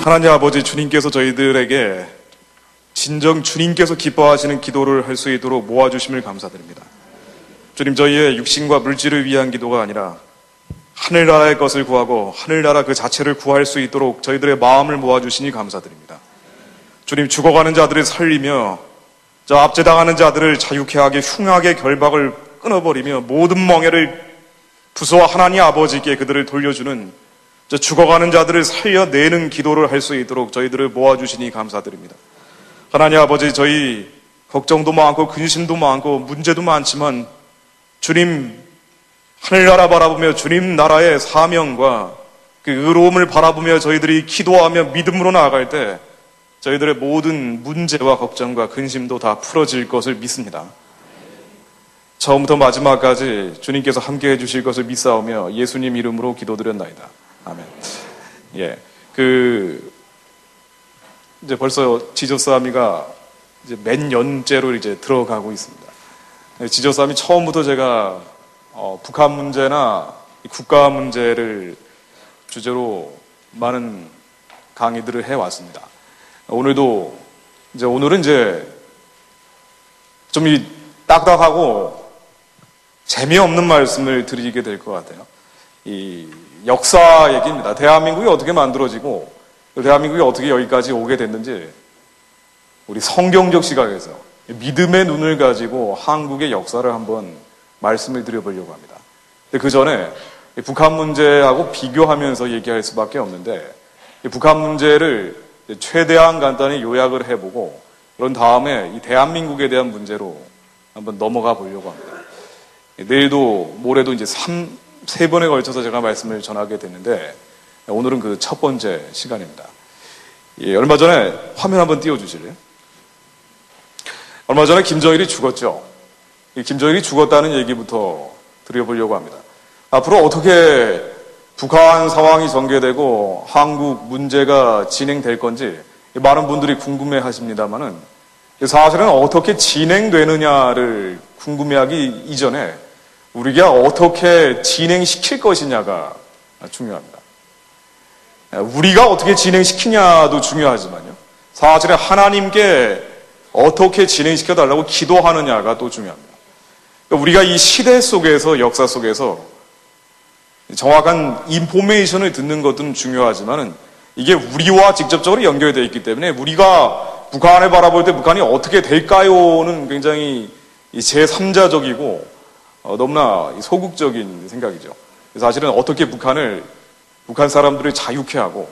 하나님 아버지, 주님께서 저희들에게 진정 주님께서 기뻐하시는 기도를 할 수 있도록 모아주심을 감사드립니다. 주님, 저희의 육신과 물질을 위한 기도가 아니라 하늘나라의 것을 구하고 하늘나라 그 자체를 구할 수 있도록 저희들의 마음을 모아주시니 감사드립니다. 주님, 죽어가는 자들을 살리며 저 압제당하는 자들을 자유케 하게 흉하게 결박을 끊어버리며 모든 멍에를 부수와 하나님 아버지께 그들을 돌려주는 저 죽어가는 자들을 살려내는 기도를 할 수 있도록 저희들을 모아주시니 감사드립니다. 하나님 아버지, 저희 걱정도 많고 근심도 많고 문제도 많지만 주님 하늘나라 바라보며 주님 나라의 사명과 그 의로움을 바라보며 저희들이 기도하며 믿음으로 나아갈 때 저희들의 모든 문제와 걱정과 근심도 다 풀어질 것을 믿습니다. 처음부터 마지막까지 주님께서 함께 해주실 것을 믿사오며 예수님 이름으로 기도드렸나이다. 아멘. 이제 벌써 지저스 아미가 이제 몇 년째로 이제 들어가고 있습니다. 지저스 아미 처음부터 제가 북한 문제나 국가 문제를 주제로 많은 강의들을 해왔습니다. 오늘은 이제 좀 딱딱하고 재미없는 말씀을 드리게 될 것 같아요. 이 역사 얘기입니다. 대한민국이 어떻게 만들어지고 대한민국이 어떻게 여기까지 오게 됐는지 우리 성경적 시각에서 믿음의 눈을 가지고 한국의 역사를 한번 말씀을 드려보려고 합니다. 그 전에 북한 문제하고 비교하면서 얘기할 수밖에 없는데 북한 문제를 최대한 간단히 요약을 해보고 그런 다음에 이 대한민국에 대한 문제로 한번 넘어가 보려고 합니다. 내일도 모레도 이제 세 번에 걸쳐서 제가 말씀을 전하게 됐는데 오늘은 그 첫 번째 시간입니다. 얼마 전에 화면 한번 띄워주실래요? 얼마 전에 김정일이 죽었죠. 김정일이 죽었다는 얘기부터 드려보려고 합니다. 앞으로 어떻게 북한 상황이 전개되고 한국 문제가 진행될 건지 많은 분들이 궁금해 하십니다만은 사실은 어떻게 진행되느냐를 궁금해하기 이전에 우리가 어떻게 진행시킬 것이냐가 중요합니다. 우리가 어떻게 진행시키냐도 중요하지만요. 사실은 하나님께 어떻게 진행시켜달라고 기도하느냐가 또 중요합니다. 우리가 이 시대 속에서, 역사 속에서 정확한 인포메이션을 듣는 것은 중요하지만은 이게 우리와 직접적으로 연결되어 있기 때문에 우리가 북한을 바라볼 때 북한이 어떻게 될까요는 굉장히 제3자적이고 너무나 소극적인 생각이죠. 사실은 어떻게 북한 사람들을 자유케 하고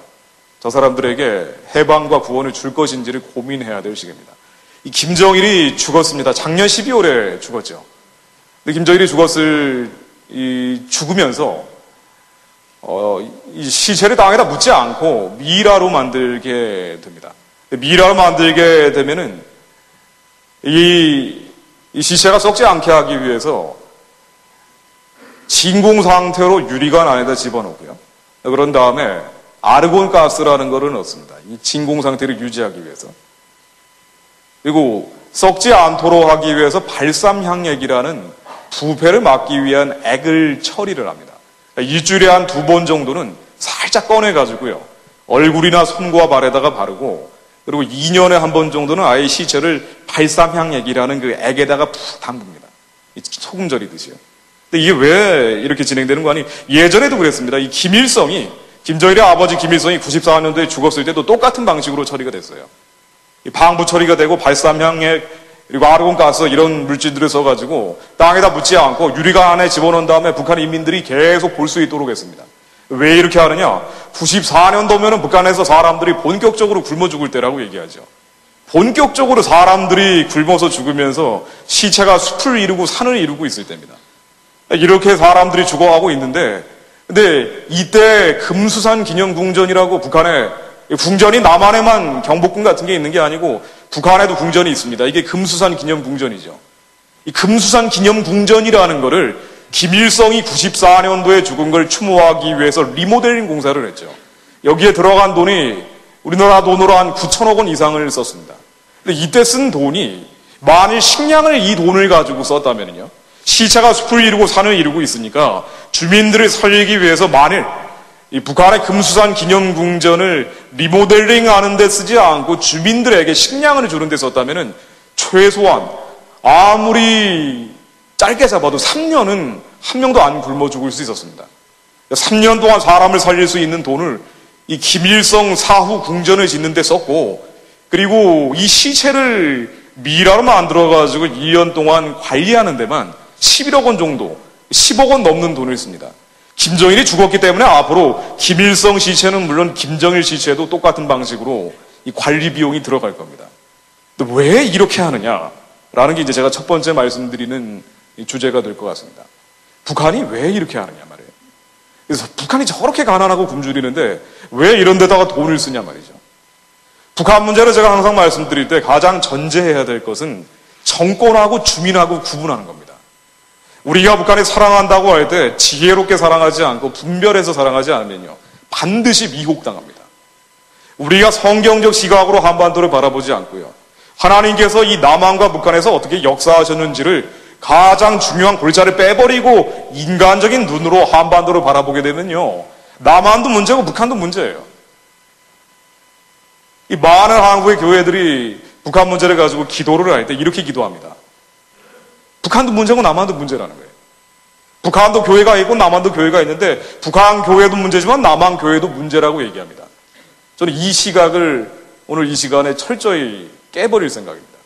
저 사람들에게 해방과 구원을 줄 것인지를 고민해야 될 시기입니다. 이 김정일이 죽었습니다. 작년 12월에 죽었죠. 근데 김정일이 죽으면서 이 시체를 땅에다 묻지 않고 미라로 만들게 됩니다. 미라로 만들게 되면은 이 시체가 썩지 않게 하기 위해서 진공 상태로 유리관 안에다 집어넣고요. 그런 다음에 아르곤 가스라는 거를 넣습니다. 이 진공 상태를 유지하기 위해서. 그리고 썩지 않도록 하기 위해서 발삼향액이라는 부패를 막기 위한 액을 처리를 합니다. 일주일에 한 2번 정도는 살짝 꺼내가지고요. 얼굴이나 손과 발에다가 바르고 그리고 2년에 한 번 정도는 아예 시체를 발삼향액이라는 그 액에다가 푹 담굽니다. 소금 절이듯이요. 근데 이게 왜 이렇게 진행되는 거 아니? 예전에도 그랬습니다. 이 김정일의 아버지 김일성이 94년도에 죽었을 때도 똑같은 방식으로 처리가 됐어요. 방부 처리가 되고 발삼향액 그리고 아르곤가스 이런 물질들을 써가지고 땅에다 묻지 않고 유리관 안에 집어넣은 다음에 북한 인민들이 계속 볼 수 있도록 했습니다. 왜 이렇게 하느냐? 94년도면은 북한에서 사람들이 본격적으로 굶어 죽을 때라고 얘기하죠. 본격적으로 사람들이 굶어서 죽으면서 시체가 숲을 이루고 산을 이루고 있을 때입니다. 이렇게 사람들이 죽어가고 있는데 근데 이때 금수산 기념궁전이라고 북한에 궁전이 남한에만 경복궁 같은 게 있는 게 아니고 북한에도 궁전이 있습니다. 이게 금수산 기념궁전이죠. 이 금수산 기념궁전이라는 거를 김일성이 94년도에 죽은 걸 추모하기 위해서 리모델링 공사를 했죠. 여기에 들어간 돈이 우리나라 돈으로 한 9천억 원 이상을 썼습니다. 근데 이때 쓴 돈이 만일 식량을 이 돈을 가지고 썼다면요. 시체가 숲을 이루고 산을 이루고 있으니까 주민들을 살리기 위해서 만일 이 북한의 금수산 기념궁전을 리모델링 하는 데 쓰지 않고 주민들에게 식량을 주는 데 썼다면은 최소한 아무리 짧게 잡아도 3년은 한 명도 안 굶어 죽을 수 있었습니다. 3년 동안 사람을 살릴 수 있는 돈을 이 김일성 사후 궁전을 짓는 데 썼고, 그리고 이 시체를 미라로 만들어가지고 2년 동안 관리하는 데만 11억 원 정도, 10억 원 넘는 돈을 씁니다. 김정일이 죽었기 때문에 앞으로 김일성 시체는 물론 김정일 시체도 똑같은 방식으로 이 관리 비용이 들어갈 겁니다. 근데 왜 이렇게 하느냐라는 게 이제 제가 첫 번째 말씀드리는 주제가 될 것 같습니다. 북한이 왜 이렇게 하느냐 말이에요. 그래서 북한이 저렇게 가난하고 굶주리는데 왜 이런 데다가 돈을 쓰냐 말이죠. 북한 문제를 제가 항상 말씀드릴 때 가장 전제해야 될 것은 정권하고 주민하고 구분하는 겁니다. 우리가 북한을 사랑한다고 할 때 지혜롭게 사랑하지 않고 분별해서 사랑하지 않으면요, 반드시 미혹당합니다. 우리가 성경적 시각으로 한반도를 바라보지 않고요, 하나님께서 이 남한과 북한에서 어떻게 역사하셨는지를 가장 중요한 골자를 빼버리고 인간적인 눈으로 한반도를 바라보게 되면요, 남한도 문제고 북한도 문제예요. 이 많은 한국의 교회들이 북한 문제를 가지고 기도를 할 때 이렇게 기도합니다. 북한도 문제고 남한도 문제라는 거예요. 북한도 교회가 있고 남한도 교회가 있는데 북한 교회도 문제지만 남한 교회도 문제라고 얘기합니다. 저는 이 시각을 오늘 이 시간에 철저히 깨버릴 생각입니다.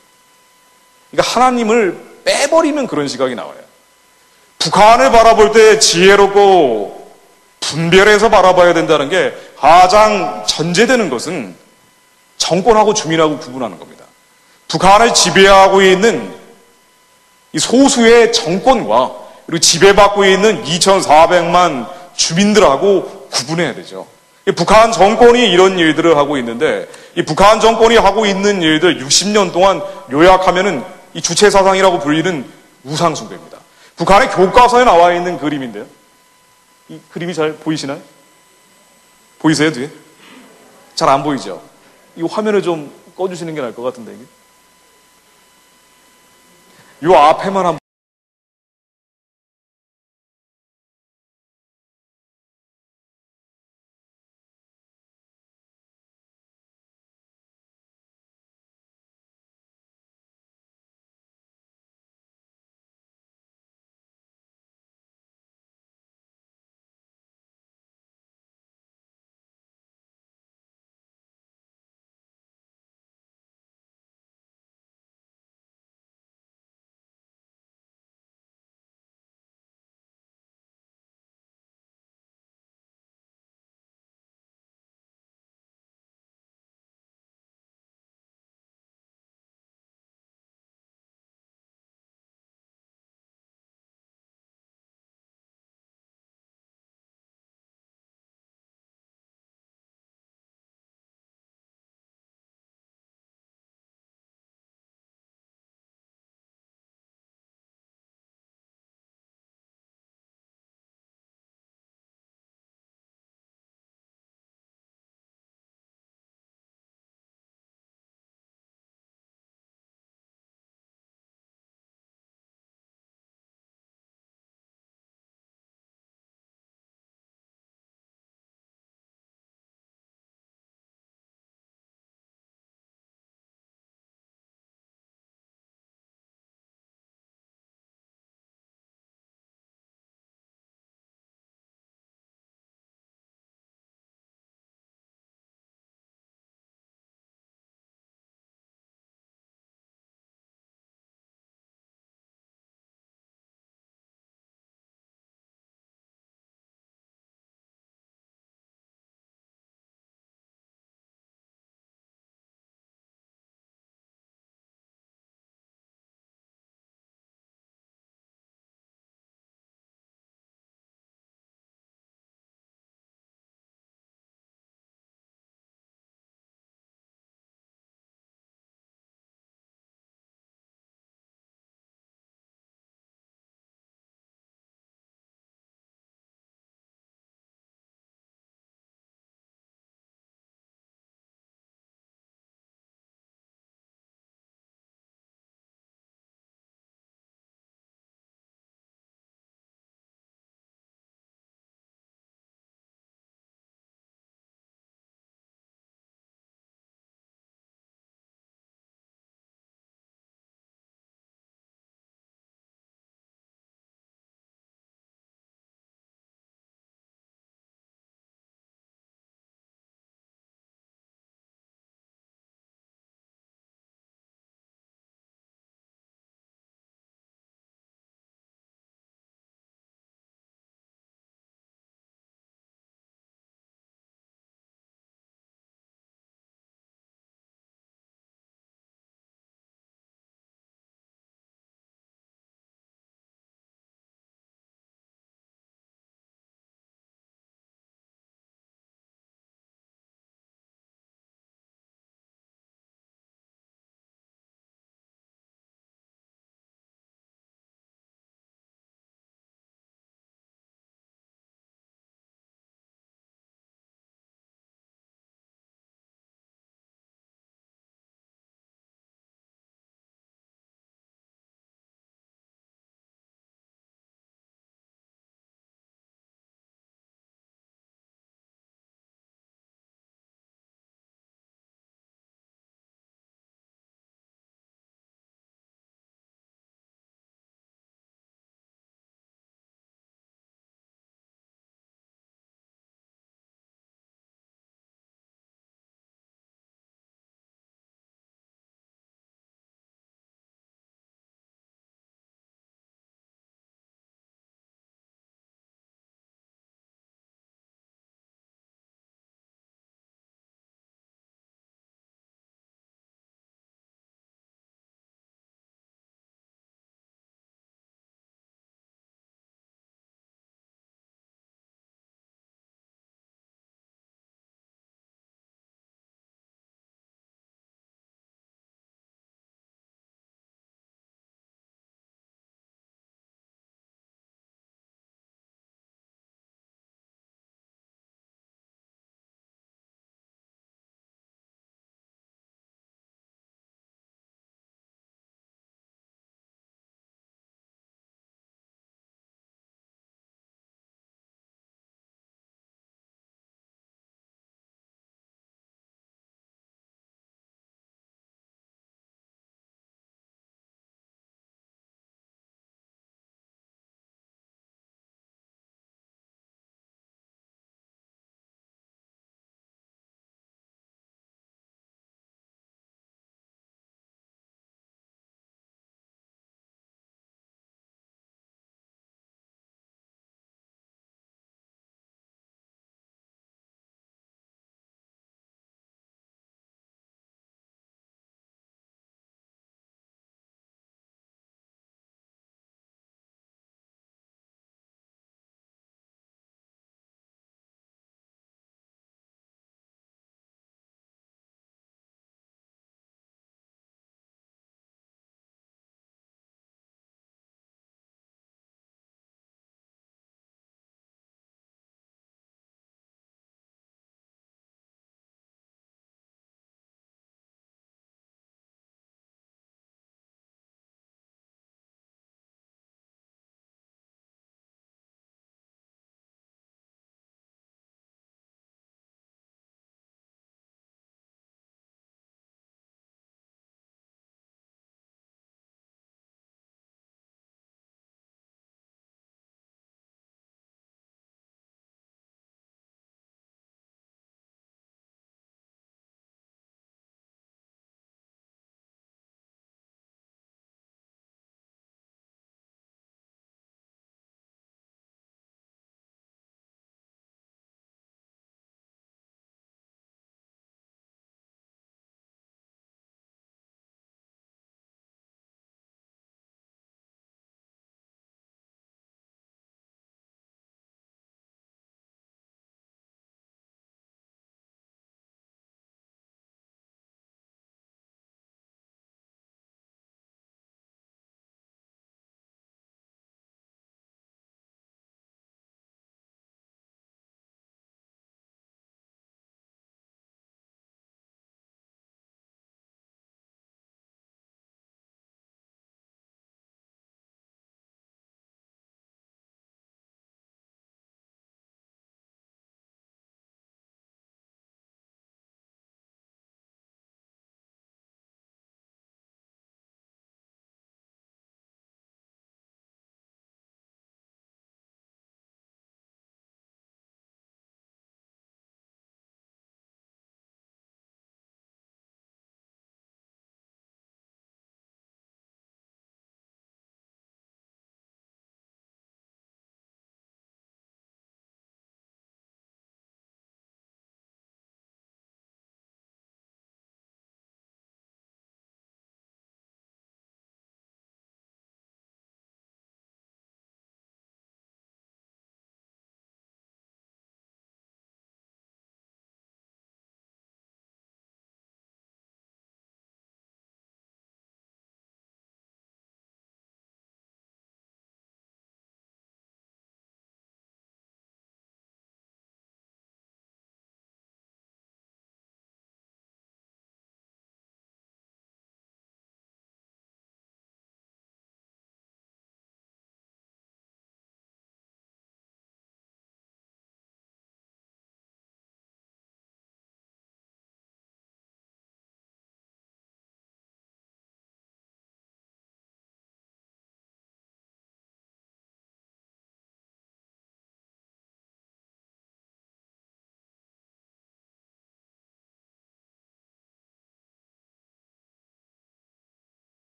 그러니까 하나님을 빼버리면 그런 시각이 나와요. 북한을 바라볼 때 지혜롭고 분별해서 바라봐야 된다는 게 가장 전제되는 것은 정권하고 주민하고 구분하는 겁니다. 북한을 지배하고 있는 이 소수의 정권과 그리고 지배받고 있는 2,400만 주민들하고 구분해야 되죠. 북한 정권이 이런 일들을 하고 있는데 이 북한 정권이 하고 있는 일들 60년 동안 요약하면은 이 주체사상이라고 불리는 우상숭배입니다. 북한의 교과서에 나와 있는 그림인데요. 이 그림이 잘 보이시나요? 보이세요, 뒤에? 잘 안 보이죠? 이 화면을 좀 꺼주시는 게 나을 것 같은데, 이게. 이 앞에만 한번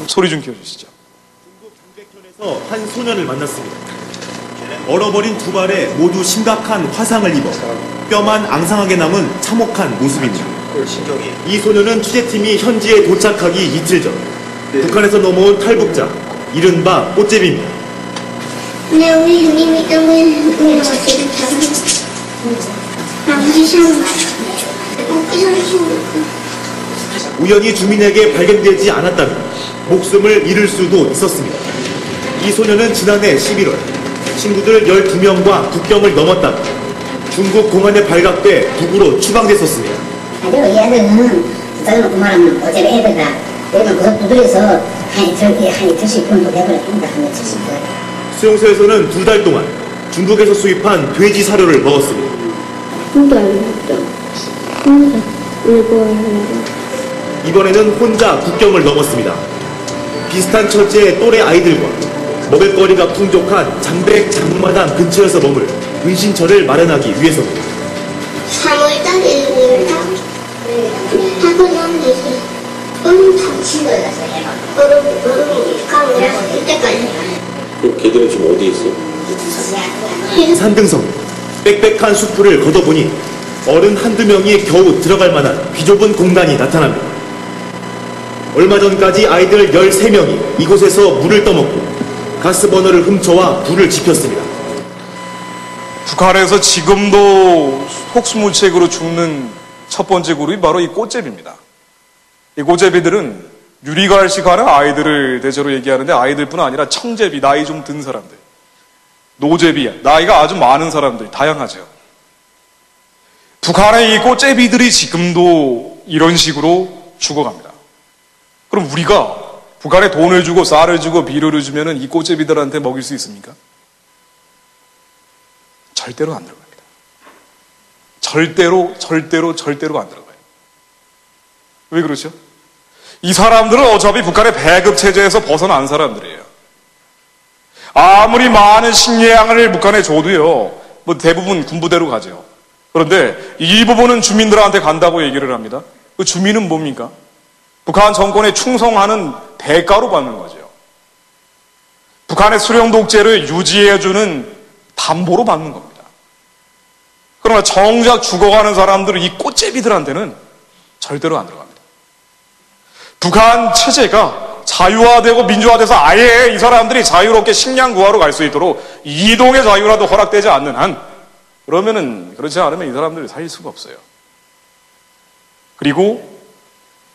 소리 좀 키워주시죠. 중국 경백현에서 한 소년을 만났습니다. 얼어버린 두 발에 모두 심각한 화상을 입어 뼈만 앙상하게 남은 참혹한 모습입니다. 이 소년은 취재팀이 현지에 도착하기 이틀 전 북한에서 넘어온 탈북자 이른바 꽃제비입니다. 네, 우리 형님이 너무 어떻게 우연히 주민에게 발견되지 않았다면 목숨을 잃을 수도 있었습니다. 이 소년은 지난해 11월 친구들 12명과 국경을 넘었다가 중국 공안에 발각돼 북으로 추방됐었습니다. 그리고 이 애들은 저는 그만하면 어차피 애들다 여기는 그것 두드려서 한 이틀씩 분도 내버려둡니다. 한 며칠씩. 수용소에서는 2달 동안 중국에서 수입한 돼지 사료를 먹었습니다. 이번에는 혼자 국경을 넘었습니다. 비슷한 처지의 또래 아이들과 먹을거리가 풍족한 장백 장마당 근처에서 머물 은신처를 마련하기 위해서입니다. 3월달에 하고 나면 되지. 가면 이때까지. 그럼 걔들은 지금 어디 있어? 산등성, 빽빽한 수풀을 걷어보니 어른 한두 명이 겨우 들어갈 만한 비좁은 공간이 나타납니다. 얼마 전까지 아이들 13명이 이곳에서 물을 떠먹고 가스버너를 훔쳐와 불을 지폈습니다. 북한에서 지금도 속수무책으로 죽는 첫 번째 그룹이 바로 이 꽃제비입니다. 이 꽃제비들은 유리갈식하는 아이들을 대체로 얘기하는데 아이들뿐 아니라 청제비, 나이 좀 든 사람들, 노제비, 나이가 아주 많은 사람들, 다양하죠. 북한의 이 꽃제비들이 지금도 이런 식으로 죽어갑니다. 그럼 우리가 북한에 돈을 주고 쌀을 주고 비료를 주면은 이 꽃제비들한테 먹일 수 있습니까? 절대로 안 들어갑니다. 절대로 안 들어가요. 왜 그렇죠? 이 사람들은 어차피 북한의 배급 체제에서 벗어난 사람들이에요. 아무리 많은 식량을 북한에 줘도요, 뭐 대부분 군부대로 가죠. 그런데 이 부분은 주민들한테 간다고 얘기를 합니다. 그 주민은 뭡니까? 북한 정권에 충성하는 대가로 받는 거죠. 북한의 수령 독재를 유지해주는 담보로 받는 겁니다. 그러나 정작 죽어가는 사람들은 이 꽃제비들한테는 절대로 안 들어갑니다. 북한 체제가 자유화되고 민주화돼서 아예 이 사람들이 자유롭게 식량 구하러 갈 수 있도록 이동의 자유라도 허락되지 않는 한, 그러면은, 그렇지 않으면 이 사람들이 살 수가 없어요. 그리고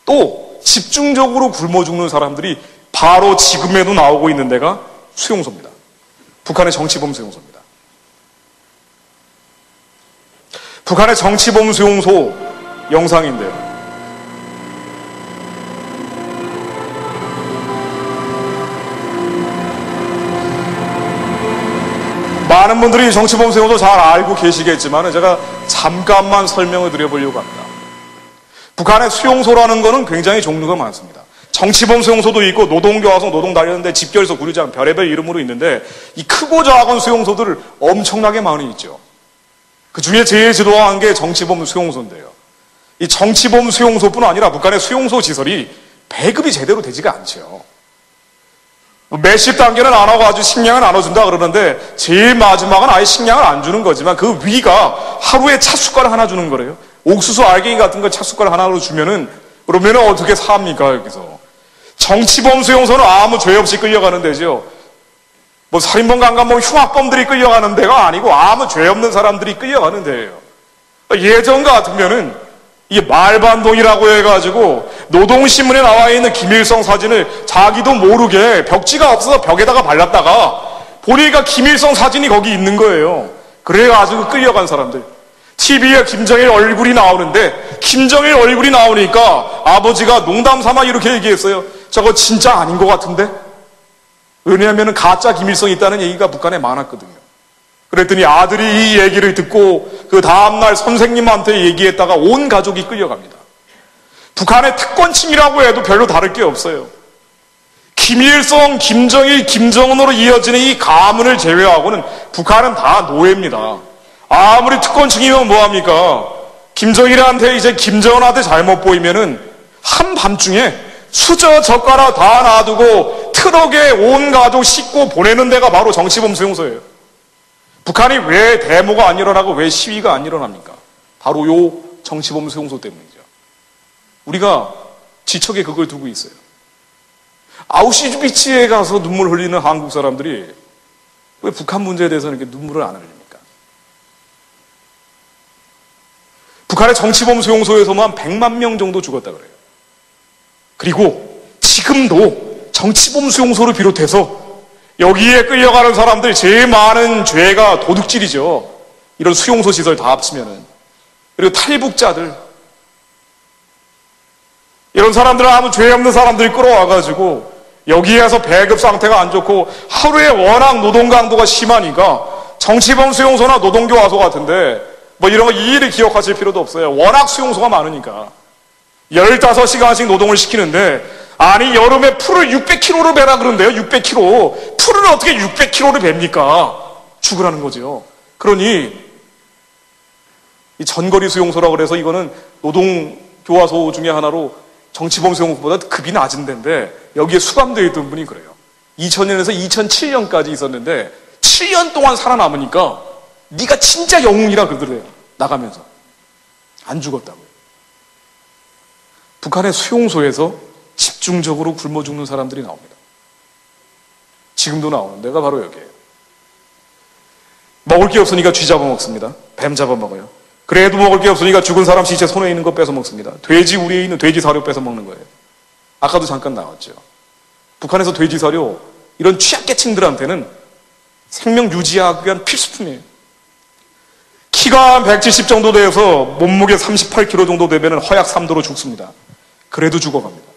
또 집중적으로 굶어 죽는 사람들이 바로 지금에도 나오고 있는 데가 수용소입니다. 북한의 정치범 수용소입니다. 북한의 정치범 수용소 영상인데요. 많은 분들이 정치범 수용소 잘 알고 계시겠지만 제가 잠깐만 설명을 드려보려고 합니다. 북한의 수용소라는 것은 굉장히 종류가 많습니다. 정치범 수용소도 있고 노동교화소, 노동단련대, 집결소, 구류장, 별의별 이름으로 있는데 이 크고 작은 수용소들 엄청나게 많이 있죠. 그 중에 제일 지도한 게 정치범 수용소인데요. 이 정치범 수용소뿐 아니라 북한의 수용소 시설이 배급이 제대로 되지가 않죠. 몇십 단계는 안 하고 아주 식량을 나눠준다 그러는데 제일 마지막은 아예 식량을 안 주는 거지만 그 위가 하루에 찻숟갈 하나 주는 거래요. 옥수수 알갱이 같은 거 찻숟갈 하나로 주면은 그러면 어떻게 삽니까 여기서. 정치범 수용소는 아무 죄 없이 끌려가는 데죠. 뭐 살인범, 강간범, 흉악범들이 끌려가는 데가 아니고 아무 죄 없는 사람들이 끌려가는 데예요. 예전 같으면은 이게 말반동이라고 해가지고 노동신문에 나와 있는 김일성 사진을 자기도 모르게 벽지가 없어서 벽에다가 발랐다가 보니까 김일성 사진이 거기 있는 거예요. 그래가지고 끌려간 사람들. TV에 김정일 얼굴이 나오는데 김정일 얼굴이 나오니까 아버지가 농담 삼아 이렇게 얘기했어요. 저거 진짜 아닌 것 같은데? 왜냐하면 가짜 김일성이 있다는 얘기가 북한에 많았거든요. 그랬더니 아들이 이 얘기를 듣고 그 다음날 선생님한테 얘기했다가 온 가족이 끌려갑니다. 북한의 특권층이라고 해도 별로 다를 게 없어요. 김일성, 김정일, 김정은으로 이어지는 이 가문을 제외하고는 북한은 다 노예입니다. 아무리 특권층이면 뭐합니까? 김정일한테 이제 김정은한테 잘못 보이면은 한밤중에 수저 젓가락 다 놔두고 트럭에 온 가족 싣고 보내는 데가 바로 정치범 수용소예요. 북한이 왜 데모가 안 일어나고 왜 시위가 안 일어납니까? 바로 요 정치범 수용소 때문이죠. 우리가 지척에 그걸 두고 있어요. 아우슈비츠에 가서 눈물 흘리는 한국 사람들이 왜 북한 문제에 대해서는 이렇게 눈물을 안 흘립니까? 북한의 정치범 수용소에서만 100만 명 정도 죽었다 그래요. 그리고 지금도 정치범 수용소를 비롯해서 여기에 끌려가는 사람들 제일 많은 죄가 도둑질이죠. 이런 수용소 시설 다 합치면은. 그리고 탈북자들. 이런 사람들은 아무 죄 없는 사람들이 끌어와가지고 여기에서 배급 상태가 안 좋고 하루에 워낙 노동 강도가 심하니까 정치범 수용소나 노동교화소 같은데 뭐 이런 거 일일이 기억하실 필요도 없어요. 워낙 수용소가 많으니까. 15시간씩 노동을 시키는데 아니 여름에 풀을 600kg를 베라 그런데요. 600kg. 풀을 어떻게 600kg를 뱁니까? 죽으라는 거죠. 그러니 이 전거리 수용소라고 그래서 이거는 노동교화소 중에 하나로 정치범 수용소보다 급이 낮은 데인데 여기에 수감되어 있던 분이 그래요. 2000년에서 2007년까지 있었는데 7년 동안 살아남으니까 네가 진짜 영웅이라 그러더래요. 나가면서. 안 죽었다고요. 북한의 수용소에서 집중적으로 굶어 죽는 사람들이 나옵니다. 지금도 나오는 데가 바로 여기예요. 먹을 게 없으니까 쥐 잡아먹습니다. 뱀 잡아먹어요. 그래도 먹을 게 없으니까 죽은 사람 시체 손에 있는 거 뺏어 먹습니다. 돼지 우리에 있는 돼지 사료 뺏어 먹는 거예요. 아까도 잠깐 나왔죠. 북한에서 돼지 사료 이런 취약계층들한테는 생명 유지하기 위한 필수품이에요. 키가 170 정도 돼서 몸무게 38kg 정도 되면 허약 3도로 죽습니다. 그래도 죽어갑니다.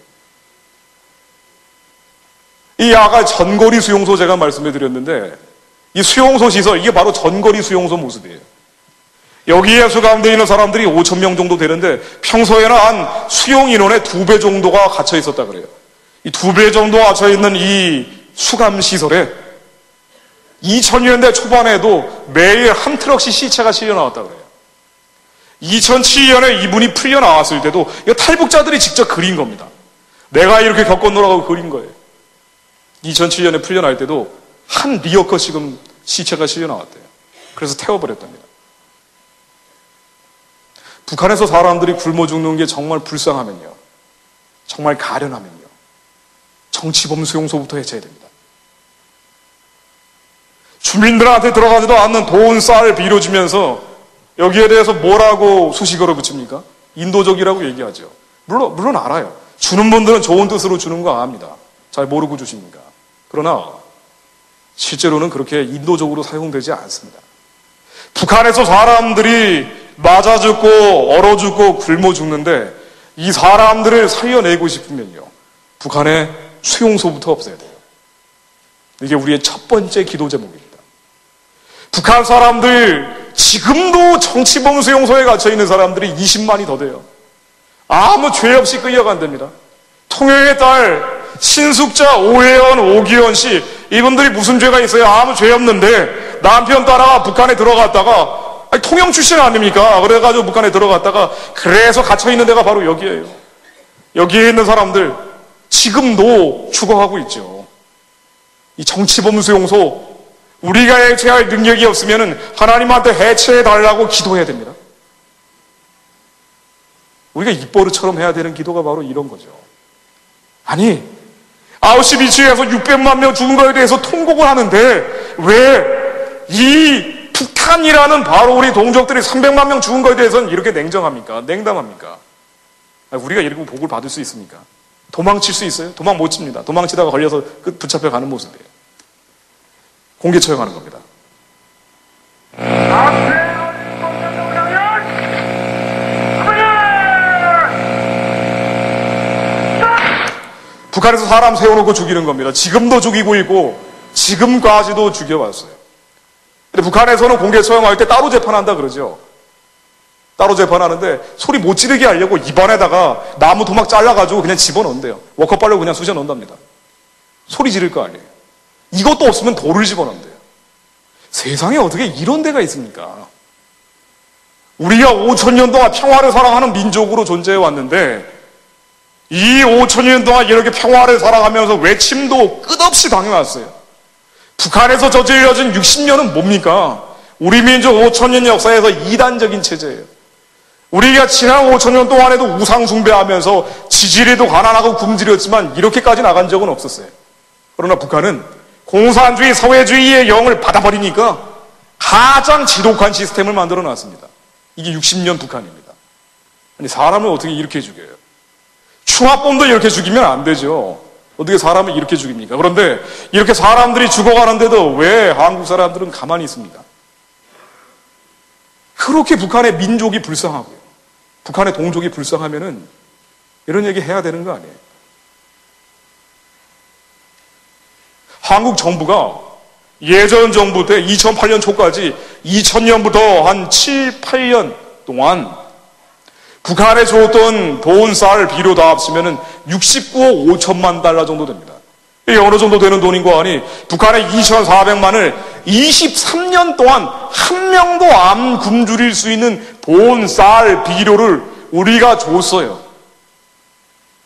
이 아까 전거리 수용소 제가 말씀해 드렸는데 이 수용소 시설 이게 바로 전거리 수용소 모습이에요. 여기에 수감되어 있는 사람들이 5,000명 정도 되는데 평소에는 한 수용 인원의 2배 정도가 갇혀 있었다 그래요. 이 2배 정도 갇혀 있는 이 수감 시설에 2000년대 초반에도 매일 한 트럭씩 시체가 실려 나왔다 그래요. 2007년에 이분이 풀려 나왔을 때도 이거 탈북자들이 직접 그린 겁니다. 내가 이렇게 겪었노라고 그린 거예요. 2007년에 풀려 나올 때도 한 리어커씩은 시체가 실려 나왔대요. 그래서 태워버렸답니다. 북한에서 사람들이 굶어 죽는 게 정말 불쌍하면요. 정말 가련하면요. 정치범 수용소부터 해체해야 됩니다. 주민들한테 들어가지도 않는 돈, 쌀 빌려주면서 여기에 대해서 뭐라고 수식어를 붙입니까? 인도적이라고 얘기하죠. 물론 알아요. 주는 분들은 좋은 뜻으로 주는 거 압니다. 잘 모르고 주십니까? 그러나 실제로는 그렇게 인도적으로 사용되지 않습니다. 북한에서 사람들이 맞아 죽고 얼어 죽고 굶어 죽는데 이 사람들을 살려내고 싶으면요. 북한의 수용소부터 없애야 돼요. 이게 우리의 첫 번째 기도 제목입니다. 북한 사람들 지금도 정치범 수용소에 갇혀 있는 사람들이 20만이 더 돼요. 아무 죄 없이 끌려간답니다. 통영의 딸 신숙자 오혜연, 오기현 씨 이분들이 무슨 죄가 있어요? 아무 죄 없는데 남편 따라 북한에 들어갔다가 통영 출신 아닙니까? 그래가지고 북한에 들어갔다가 그래서 갇혀있는 데가 바로 여기예요. 여기에 있는 사람들 지금도 죽어가고 있죠. 이 정치범 수용소 우리가 해체할 능력이 없으면 하나님한테 해체해달라고 기도해야 됩니다. 우리가 입버릇처럼 해야 되는 기도가 바로 이런 거죠. 아니 아우슈비츠에서 600만 명 죽은 거에 대해서 통곡을 하는데 왜 이 북한이라는 바로 우리 동족들이 300만 명 죽은 거에 대해서는 이렇게 냉정합니까? 냉담합니까? 우리가 이렇게 복을 받을 수 있습니까? 도망칠 수 있어요? 도망 못 칩니다. 도망치다가 걸려서 붙잡혀 가는 모습이에요. 공개 처형하는 겁니다. 북한에서 사람 세워놓고 죽이는 겁니다. 지금도 죽이고 있고 지금까지도 죽여왔어요. 근데 북한에서는 공개 처형할 때 따로 재판한다 그러죠. 따로 재판하는데 소리 못 지르게 하려고 입안에다가 나무 도막 잘라가지고 그냥 집어넣는데요. 워커발로 그냥 쑤셔 넣는답니다. 소리 지를 거 아니에요. 이것도 없으면 돌을 집어넣는데요. 세상에 어떻게 이런 데가 있습니까? 우리가 5,000년 동안 평화를 사랑하는 민족으로 존재해 왔는데 이 5천년 동안 이렇게 평화를 살아가면서 외침도 끝없이 당해왔어요. 북한에서 저질러진 60년은 뭡니까? 우리 민족 5천년 역사에서 이단적인 체제예요. 우리가 지난 5천년 동안에도 우상숭배하면서 지지리도 가난하고 굶주렸지만 이렇게까지 나간 적은 없었어요. 그러나 북한은 공산주의, 사회주의의 영을 받아버리니까 가장 지독한 시스템을 만들어 놨습니다. 이게 60년 북한입니다. 아니, 사람을 어떻게 이렇게 죽여요? 충합범도 이렇게 죽이면 안 되죠. 어떻게 사람을 이렇게 죽입니까? 그런데 이렇게 사람들이 죽어가는데도 왜 한국 사람들은 가만히 있습니까? 그렇게 북한의 민족이 불쌍하고요. 북한의 동족이 불쌍하면은 이런 얘기 해야 되는 거 아니에요? 한국 정부가 예전 정부 때 2008년 초까지 2000년부터 한 7, 8년 동안 북한에 줬던 돈, 쌀, 비료 다 합치면은 69억 5천만 달러 정도 됩니다. 이게 어느 정도 되는 돈인 거 아니? 북한의 2,400만을 23년 동안 한 명도 안 굶주릴 수 있는 돈, 쌀, 비료를 우리가 줬어요.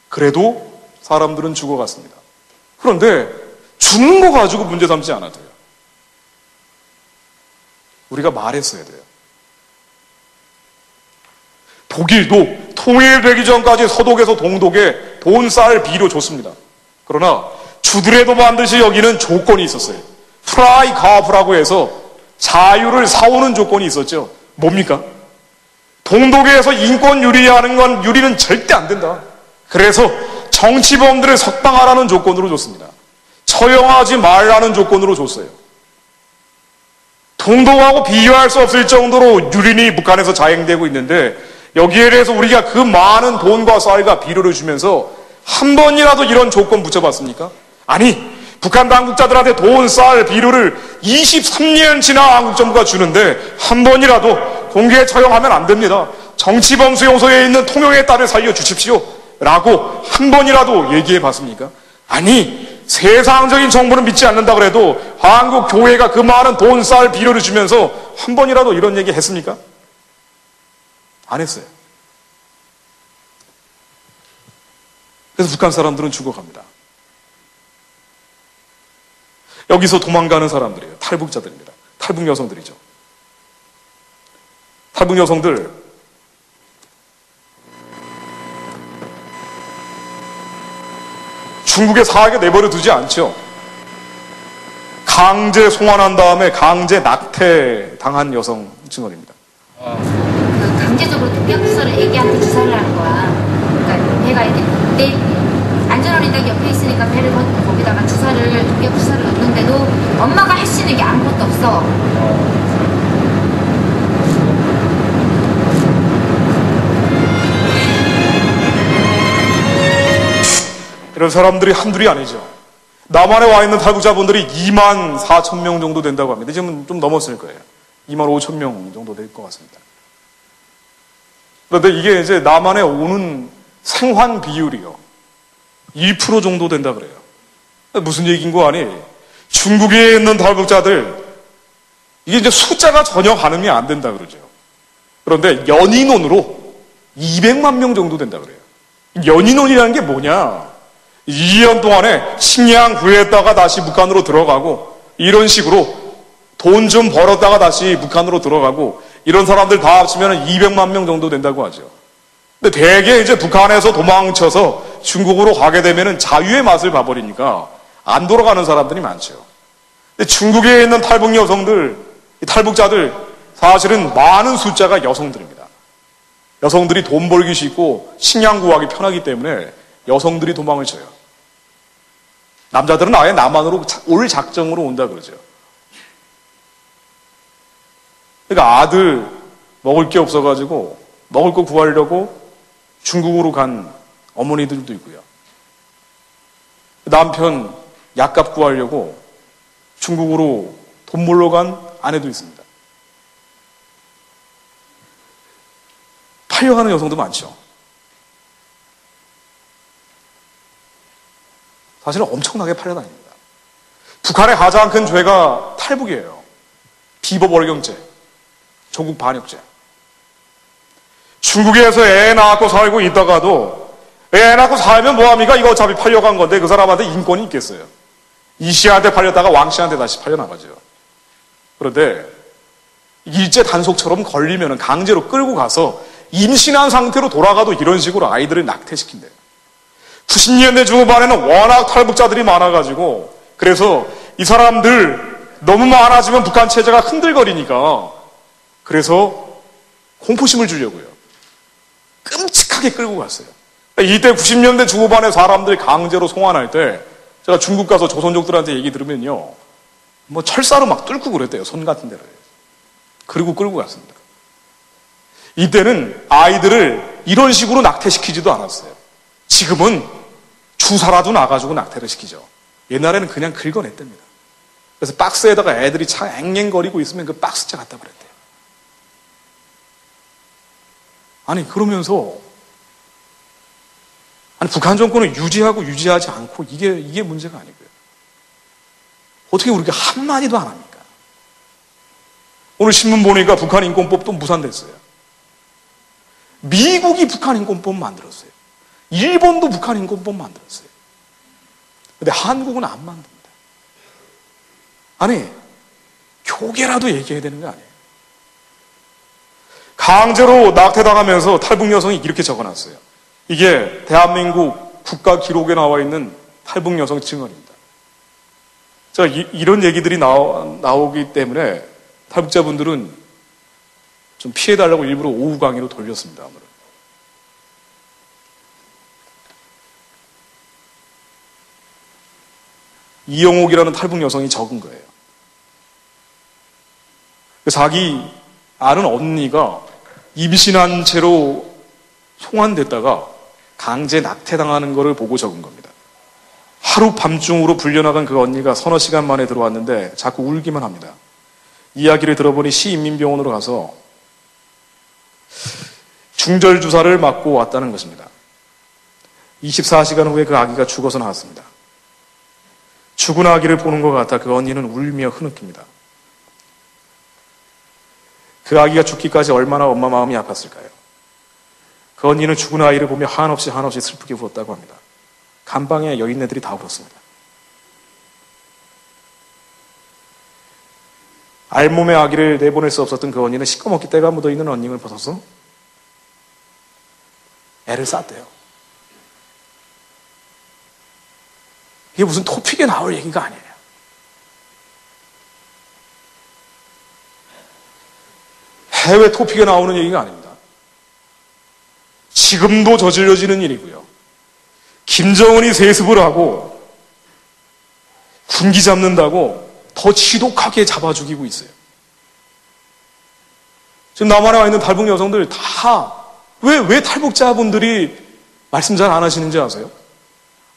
그래도 사람들은 죽어갔습니다. 그런데 죽는 거 가지고 문제 삼지 않아도 돼요. 우리가 말했어야 돼요. 독일도 통일되기 전까지 서독에서 동독에 돈, 쌀, 비료 줬습니다. 그러나 주들에도 반드시 여기는 조건이 있었어요. 프라이카프라고 해서 자유를 사오는 조건이 있었죠. 뭡니까? 동독에서 인권 유리하는 건 유리는 절대 안 된다. 그래서 정치범들을 석방하라는 조건으로 줬습니다. 처형하지 말라는 조건으로 줬어요. 동독하고 비교할 수 없을 정도로 유린이 북한에서 자행되고 있는데 여기에 대해서 우리가 그 많은 돈과 쌀과 비료를 주면서 한 번이라도 이런 조건 붙여봤습니까? 아니, 북한 당국자들한테 돈, 쌀, 비료를 23년 지나 한국 정부가 주는데 한 번이라도 공개 처형하면 안 됩니다. 정치범 수용소에 있는 통영의 딸을 살려주십시오 라고 한 번이라도 얘기해 봤습니까? 아니, 세상적인 정보는 믿지 않는다 그래도 한국 교회가 그 많은 돈, 쌀, 비료를 주면서 한 번이라도 이런 얘기 했습니까? 안 했어요. 그래서 북한 사람들은 죽어갑니다. 여기서 도망가는 사람들이에요. 탈북자들입니다. 탈북 여성들이죠. 탈북 여성들, 중국에 사하게 내버려 두지 않죠. 강제 송환한 다음에 강제 낙태 당한 여성 증언입니다. 강제적으로 독약주사를 애기한테 주사를 하는 거야. 그러니까 배가 이렇게 내 안전원이 딱 옆에 있으니까 배를 걷고 거기다가 독약주사를 넣는데도 엄마가 할 수 있는 게 아무것도 없어. 이런 사람들이 한둘이 아니죠. 남한에 와 있는 탈북자분들이 2만 4천 명 정도 된다고 합니다. 지금 좀 넘었을 거예요. 2만 5천 명 정도 될 것 같습니다. 그런데 이게 이제 남한에 오는 생환 비율이요. 1% 정도 된다 그래요. 무슨 얘기인 거 아니? 중국에 있는 탈북자들, 이게 이제 숫자가 전혀 가늠이 안 된다 그러죠. 그런데 연인원으로 200만 명 정도 된다 그래요. 연인원이라는 게 뭐냐? 2년 동안에 식량 구했다가 다시 북한으로 들어가고, 이런 식으로 돈 좀 벌었다가 다시 북한으로 들어가고, 이런 사람들 다 합치면 200만 명 정도 된다고 하죠. 근데 대개 이제 북한에서 도망쳐서 중국으로 가게 되면 자유의 맛을 봐버리니까 안 돌아가는 사람들이 많죠. 근데 중국에 있는 탈북 여성들, 탈북자들, 사실은 많은 숫자가 여성들입니다. 여성들이 돈 벌기 쉽고 식량 구하기 편하기 때문에 여성들이 도망을 쳐요. 남자들은 아예 남한으로 올 작정으로 온다 그러죠. 그러니까 아들 먹을 게 없어가지고 먹을 거 구하려고 중국으로 간 어머니들도 있고요. 남편 약값 구하려고 중국으로 돈 몰러 간 아내도 있습니다. 팔려가는 여성도 많죠. 사실은 엄청나게 팔려다닙니다. 북한의 가장 큰 죄가 탈북이에요. 비법월경죄, 조국 반역죄. 중국에서 애 낳고 살고 있다가도 애 낳고 살면 뭐합니까? 이거 어차피 팔려간 건데 그 사람한테 인권이 있겠어요. 이 씨한테 팔렸다가 왕 씨한테 다시 팔려나가죠. 그런데 일제 단속처럼 걸리면 강제로 끌고 가서 임신한 상태로 돌아가도 이런 식으로 아이들을 낙태시킨대요. 90년대 중후반에는 워낙 탈북자들이 많아가지고 그래서 이 사람들 너무 많아지면 북한 체제가 흔들거리니까 그래서 공포심을 주려고요. 끔찍하게 끌고 갔어요. 이때 90년대 중후반에 사람들 강제로 송환할 때 제가 중국 가서 조선족들한테 얘기 들으면요. 뭐 철사로 막 뚫고 그랬대요. 손 같은 데를. 그리고 끌고 갔습니다. 이때는 아이들을 이런 식으로 낙태시키지도 않았어요. 지금은 주사라도 놔가지고 낙태를 시키죠. 옛날에는 그냥 긁어냈답니다. 그래서 박스에다가 애들이 차 앵앵거리고 있으면 그 박스째 갖다 버렸대요. 아니 그러면서 북한 정권을 유지하고 유지하지 않고 이게 문제가 아니고요. 어떻게 우리가 한마디도 안 합니까? 오늘 신문 보니까 북한 인권법도 무산됐어요. 미국이 북한 인권법 만들었어요. 일본도 북한 인권법 만들었어요. 근데 한국은 안 만듭니다. 아니, 교계라도 얘기해야 되는 거 아니에요? 강제로 낙태당하면서 탈북 여성이 이렇게 적어놨어요. 이게 대한민국 국가 기록에 나와 있는 탈북 여성 증언입니다. 자, 이런 얘기들이 나오기 때문에 탈북자분들은 좀 피해달라고 일부러 오후 강의로 돌렸습니다. 오늘은. 이영옥이라는 탈북 여성이 적은 거예요. 자기 아는 언니가 임신한 채로 송환됐다가 강제 낙태당하는 것을 보고 적은 겁니다. 하루 밤중으로 불려나간 그 언니가 서너 시간 만에 들어왔는데 자꾸 울기만 합니다. 이야기를 들어보니 시인민병원으로 가서 중절 주사를 맞고 왔다는 것입니다. 24시간 후에 그 아기가 죽어서 나왔습니다. 죽은 아기를 보는 것 같아 그 언니는 울며 흐느낍니다. 그 아기가 죽기까지 얼마나 엄마 마음이 아팠을까요? 그 언니는 죽은 아이를 보며 한없이 슬프게 울었다고 합니다. 감방에 여인네들이 다 울었습니다. 알몸의 아기를 내보낼 수 없었던 그 언니는 시꺼멓게 때가 묻어있는 런닝을 벗어서 애를 쌌대요. 이게 무슨 토픽에 나올 얘기가 아니에요. 해외 토픽에 나오는 얘기가 아닙니다. 지금도 저질러지는 일이고요. 김정은이 세습을 하고 군기 잡는다고 더 지독하게 잡아 죽이고 있어요. 지금 남한에 와 있는 탈북 여성들 다 왜 탈북자분들이 말씀 잘 안 하시는지 아세요?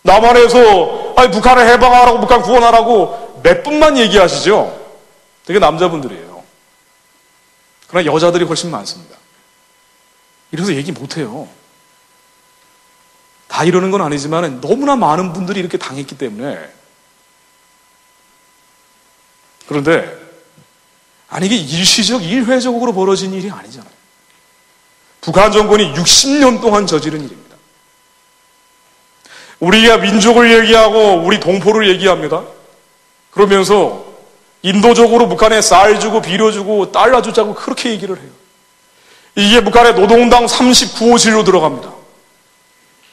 남한에서 북한을 해방하라고 북한 구원하라고 몇 분만 얘기하시죠? 되게 남자분들이에요. 그러나 여자들이 훨씬 많습니다. 이래서 얘기 못해요. 다 이러는 건 아니지만 너무나 많은 분들이 이렇게 당했기 때문에. 그런데 이게 일시적 일회적으로 벌어진 일이 아니잖아요. 북한 정권이 60년 동안 저지른 일입니다. 우리가 민족을 얘기하고 우리 동포를 얘기합니다. 그러면서 인도적으로 북한에 쌀 주고 비료 주고 달러 주자고 그렇게 얘기를 해요. 이게 북한의 노동당 39호실로 들어갑니다.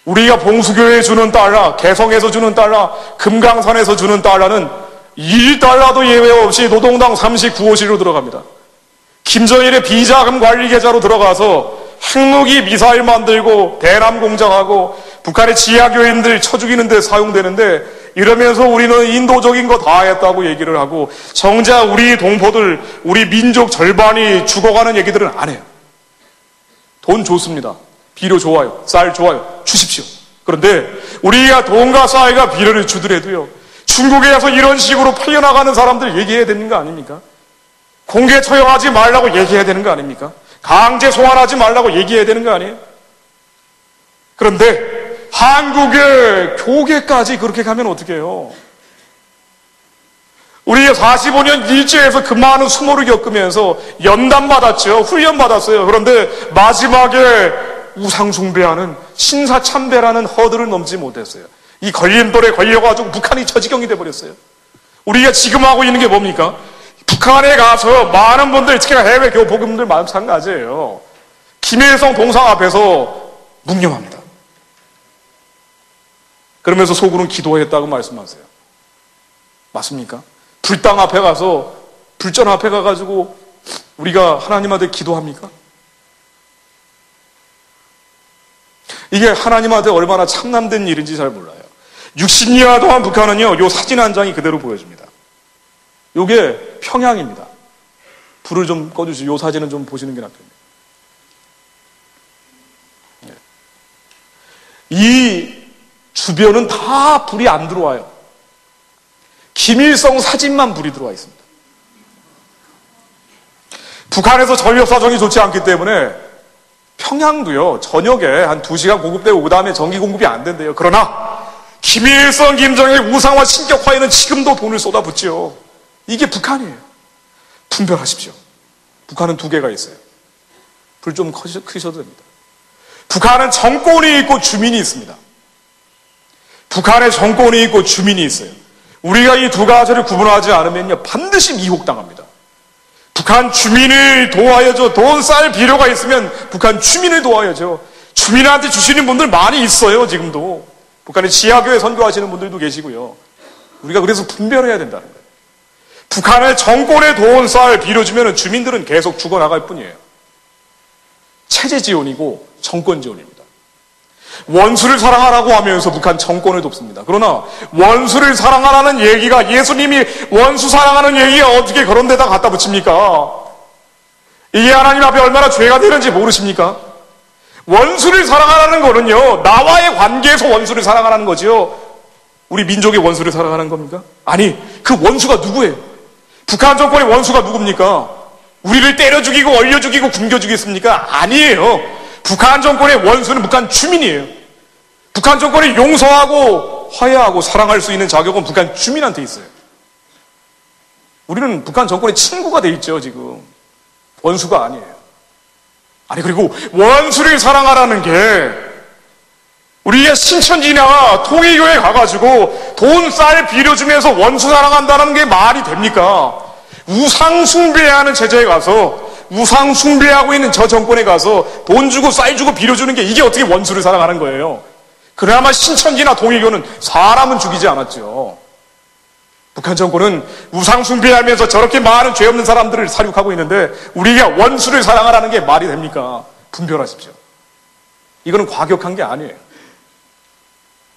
우리가 봉수교회에 주는 달러, 개성에서 주는 달러, 금강산에서 주는 달러는 1달러도 예외 없이 노동당 39호실로 들어갑니다. 김정일의 비자금 관리 계좌로 들어가서 핵무기 미사일 만들고 대남 공장하고 북한의 지하교인들 쳐 죽이는 데 사용되는데 이러면서 우리는 인도적인 거 다 했다고 얘기를 하고 정작 우리 동포들, 우리 민족 절반이 죽어가는 얘기들은 안 해요. 돈 좋습니다. 비료 좋아요. 쌀 좋아요. 주십시오. 그런데 우리가 돈과 쌀과 비료를 주더라도요. 중국에 가서 이런 식으로 팔려나가는 사람들 얘기해야 되는 거 아닙니까? 공개 처형하지 말라고 얘기해야 되는 거 아닙니까? 강제 송환하지 말라고 얘기해야 되는 거 아니에요? 그런데 한국의 교계까지 그렇게 가면 어떡해요? 우리가 45년 일제에서 그 많은 수모를 겪으면서 연단 받았죠. 훈련 받았어요. 그런데 마지막에 우상 숭배하는 신사참배라는 허들을 넘지 못했어요. 이 걸림돌에 걸려가지고 북한이 저지경이 돼버렸어요. 우리가 지금 하고 있는 게 뭡니까? 북한에 가서 많은 분들, 특히 해외 교포분들 마찬가지예요. 김일성 동상 앞에서 묵념합니다. 그러면서 속으로는 기도했다고 말씀하세요. 맞습니까? 불당 앞에 가서, 불전 앞에 가가지고 우리가 하나님한테 기도합니까? 이게 하나님한테 얼마나 참남된 일인지 잘 몰라요. 60년 동안 북한은요, 요 사진 한 장이 그대로 보여집니다. 요게 평양입니다. 불을 좀 꺼주시고 요 사진은 좀 보시는 게 낫겠네요. 이 주변은 다 불이 안 들어와요. 김일성 사진만 불이 들어와 있습니다. 북한에서 전력 사정이 좋지 않기 때문에 평양도요, 저녁에 한 2시간 공급되고 그 다음에 전기 공급이 안 된대요. 그러나 김일성, 김정의 우상화 신격화에는 지금도 돈을 쏟아붓지요. 이게 북한이에요. 분별하십시오. 북한은 2개가 있어요. 불 좀 크셔도 됩니다. 북한은 정권이 있고 주민이 있습니다. 북한의 정권이 있고 주민이 있어요. 우리가 이 2가지를 구분하지 않으면요, 반드시 미혹당합니다. 북한 주민을 도와야죠. 돈 쌀 필요가 있으면 북한 주민을 도와야죠. 주민한테 주시는 분들 많이 있어요, 지금도. 북한의 지하교회 선교하시는 분들도 계시고요. 우리가 그래서 분별해야 된다는 거예요. 북한의 정권에 돈 쌀 빌어주면 주민들은 계속 죽어나갈 뿐이에요. 체제 지원이고 정권 지원입니다. 원수를 사랑하라고 하면서 북한 정권을 돕습니다. 그러나 원수를 사랑하라는 얘기가, 예수님이 원수 사랑하는 얘기가 어떻게 그런 데다 갖다 붙입니까? 이게 하나님 앞에 얼마나 죄가 되는지 모르십니까? 원수를 사랑하라는 거는요, 나와의 관계에서 원수를 사랑하라는 거지요. 우리 민족의 원수를 사랑하는 겁니까? 아니, 그 원수가 누구예요? 북한 정권의 원수가 누굽니까? 우리를 때려 죽이고 얼려 죽이고 굶겨 죽였습니까? 아니에요. 북한 정권의 원수는 북한 주민이에요. 북한 정권이 용서하고 화해하고 사랑할 수 있는 자격은 북한 주민한테 있어요. 우리는 북한 정권의 친구가 돼 있죠, 지금. 원수가 아니에요. 아니, 그리고 원수를 사랑하라는 게 우리의 신천지나 통일교회 가가지고 돈 쌀 빌려주면서 원수 사랑한다는 게 말이 됩니까? 우상 숭배하는 체제에 가서, 우상 숭배하고 있는 저 정권에 가서 돈 주고 쌀 주고 빌어주는 게 이게 어떻게 원수를 사랑하는 거예요? 그나마 신천지나 통일교는 사람은 죽이지 않았죠. 북한 정권은 우상 숭배하면서 저렇게 많은 죄 없는 사람들을 살육하고 있는데 우리가 원수를 사랑하라는 게 말이 됩니까? 분별하십시오. 이거는 과격한 게 아니에요.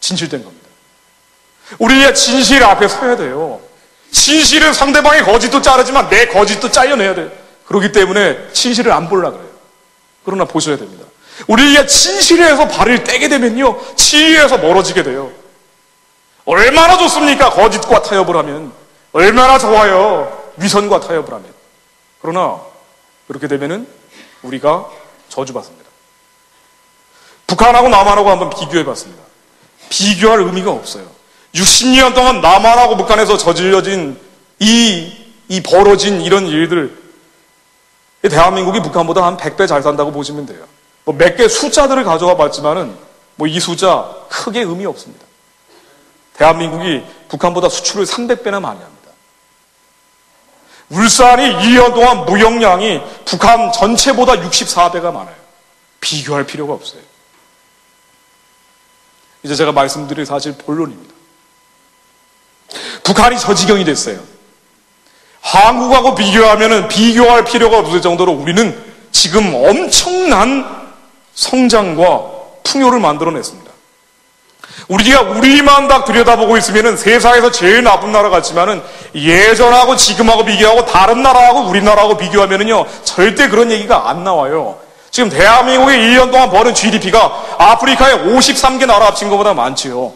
진실된 겁니다. 우리가 진실 앞에 서야 돼요. 진실은 상대방의 거짓도 자르지만 내 거짓도 잘려내야 돼요. 그렇기 때문에 진실을 안 보려고 그래요. 그러나 보셔야 됩니다. 우리가 진실에서 발을 떼게 되면요, 진리에서 멀어지게 돼요. 얼마나 좋습니까? 거짓과 타협을 하면. 얼마나 좋아요. 위선과 타협을 하면. 그러나 그렇게 되면은 우리가 저주받습니다. 북한하고 남한하고 한번 비교해봤습니다. 비교할 의미가 없어요. 60년 동안 남한하고 북한에서 저질러진 이 벌어진 이런 일들, 대한민국이 북한보다 한 100배 잘 산다고 보시면 돼요. 뭐 몇 개 숫자들을 가져와 봤지만은 뭐 이 숫자 크게 의미 없습니다. 대한민국이 북한보다 수출을 300배나 많이 합니다. 울산이 2년 동안 무역량이 북한 전체보다 64배가 많아요. 비교할 필요가 없어요. 이제 제가 말씀드릴 사실 본론입니다. 북한이 저 지경이 됐어요. 한국하고 비교하면은 비교할 필요가 없을 정도로 우리는 지금 엄청난 성장과 풍요를 만들어냈습니다. 우리가 우리만 딱 들여다보고 있으면은 세상에서 제일 나쁜 나라 같지만은 예전하고 지금하고 비교하고 다른 나라하고 우리나라하고 비교하면은요, 절대 그런 얘기가 안 나와요. 지금 대한민국이 1년 동안 버는 GDP가 아프리카의 53개 나라 합친 것보다 많지요.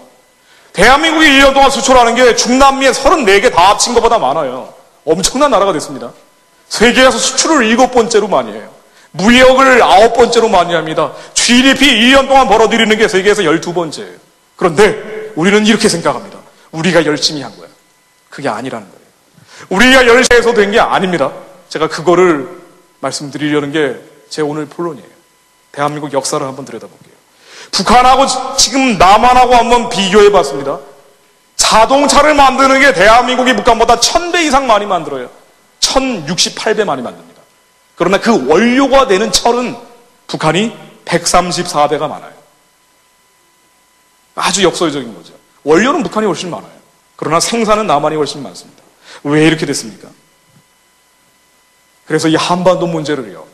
대한민국이 1년 동안 수출하는 게 중남미의 34개 다 합친 것보다 많아요. 엄청난 나라가 됐습니다. 세계에서 수출을 7번째로 많이 해요. 무역을 9번째로 많이 합니다. GDP 1년 동안 벌어들이는 게 세계에서 12번째예요. 그런데 우리는 이렇게 생각합니다. 우리가 열심히 한 거야. 그게 아니라는 거예요. 우리가 열심히 해서 된 게 아닙니다. 제가 그거를 말씀드리려는 게 제 오늘 본론이에요. 대한민국 역사를 한번 들여다볼게요. 북한하고 지금 남한하고 한번 비교해 봤습니다. 자동차를 만드는 게 대한민국이 북한보다 1000배 이상 많이 만들어요. 1068배 많이 만듭니다. 그러나 그 원료가 되는 철은 북한이 134배가 많아요. 아주 역설적인 거죠. 원료는 북한이 훨씬 많아요. 그러나 생산은 남한이 훨씬 많습니다. 왜 이렇게 됐습니까? 그래서 이 한반도 문제를요,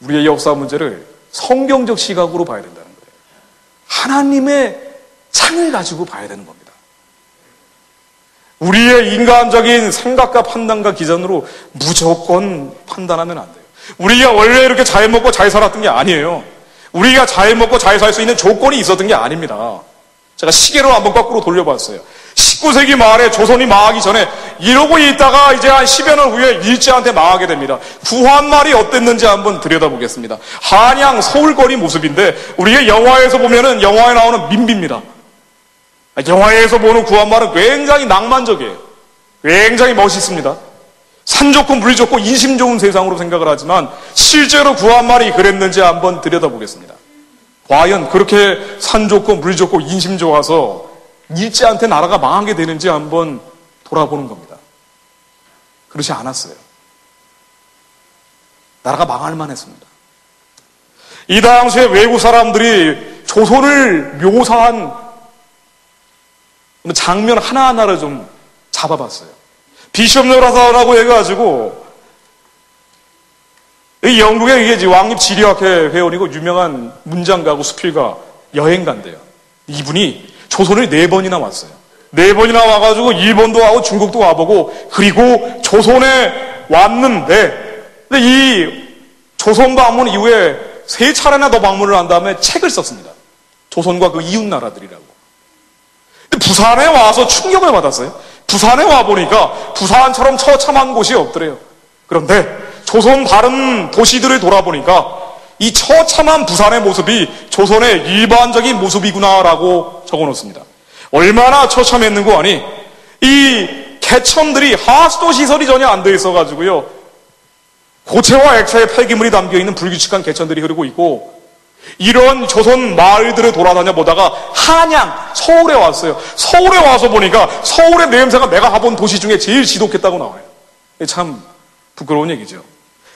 우리의 역사 문제를 성경적 시각으로 봐야 된다는 거예요. 하나님의 창을 가지고 봐야 되는 겁니다. 우리의 인간적인 생각과 판단과 기준으로 무조건 판단하면 안 돼요. 우리가 원래 이렇게 잘 먹고 잘 살았던 게 아니에요. 우리가 잘 먹고 잘 살 수 있는 조건이 있었던 게 아닙니다. 제가 시계로 한번 거꾸로 돌려봤어요. 19세기 말에 조선이 망하기 전에 이러고 있다가 이제 한 10여 년 후에 일제한테 망하게 됩니다. 구한말이 어땠는지 한번 들여다보겠습니다. 한양 서울거리 모습인데 우리가 영화에서 보면은 영화에 나오는 민비입니다. 영화에서 보는 구한말은 굉장히 낭만적이에요. 굉장히 멋있습니다. 산 좋고 물 좋고 인심 좋은 세상으로 생각을 하지만 실제로 구한말이 그랬는지 한번 들여다보겠습니다. 과연 그렇게 산 좋고 물 좋고 인심 좋아서 일제한테 나라가 망하게 되는지 한번 돌아보는 겁니다. 그렇지 않았어요. 나라가 망할 만했습니다. 이 당시에 외국 사람들이 조선을 묘사한 장면 하나하나를 좀 잡아봤어요. 비숍 노라사라고 해가지고 이 영국의 이게 왕립 지리학회 회원이고 유명한 문장가고 수필가 여행가인데요. 이분이 조선을 4번이나 왔어요. 4번이나 와가지고 일본도 하고 중국도 와보고 그리고 조선에 왔는데 근데 이 조선 방문 이후에 3차례나 더 방문을 한 다음에 책을 썼습니다. 조선과 그 이웃 나라들이라고. 근데 부산에 와서 충격을 받았어요. 부산에 와보니까 부산처럼 처참한 곳이 없더래요. 그런데 조선 다른 도시들을 돌아보니까 이 처참한 부산의 모습이 조선의 일반적인 모습이구나라고 적어놓습니다. 얼마나 처참했는고 하니 이 개천들이 하수도 시설이 전혀 안 돼 있어가지고요. 고체와 액체의 폐기물이 담겨있는 불규칙한 개천들이 흐르고 있고 이런 조선 마을들을 돌아다녀 보다가 한양, 서울에 왔어요. 서울에 와서 보니까 서울의 냄새가 내가 가본 도시 중에 제일 지독했다고 나와요. 참 부끄러운 얘기죠.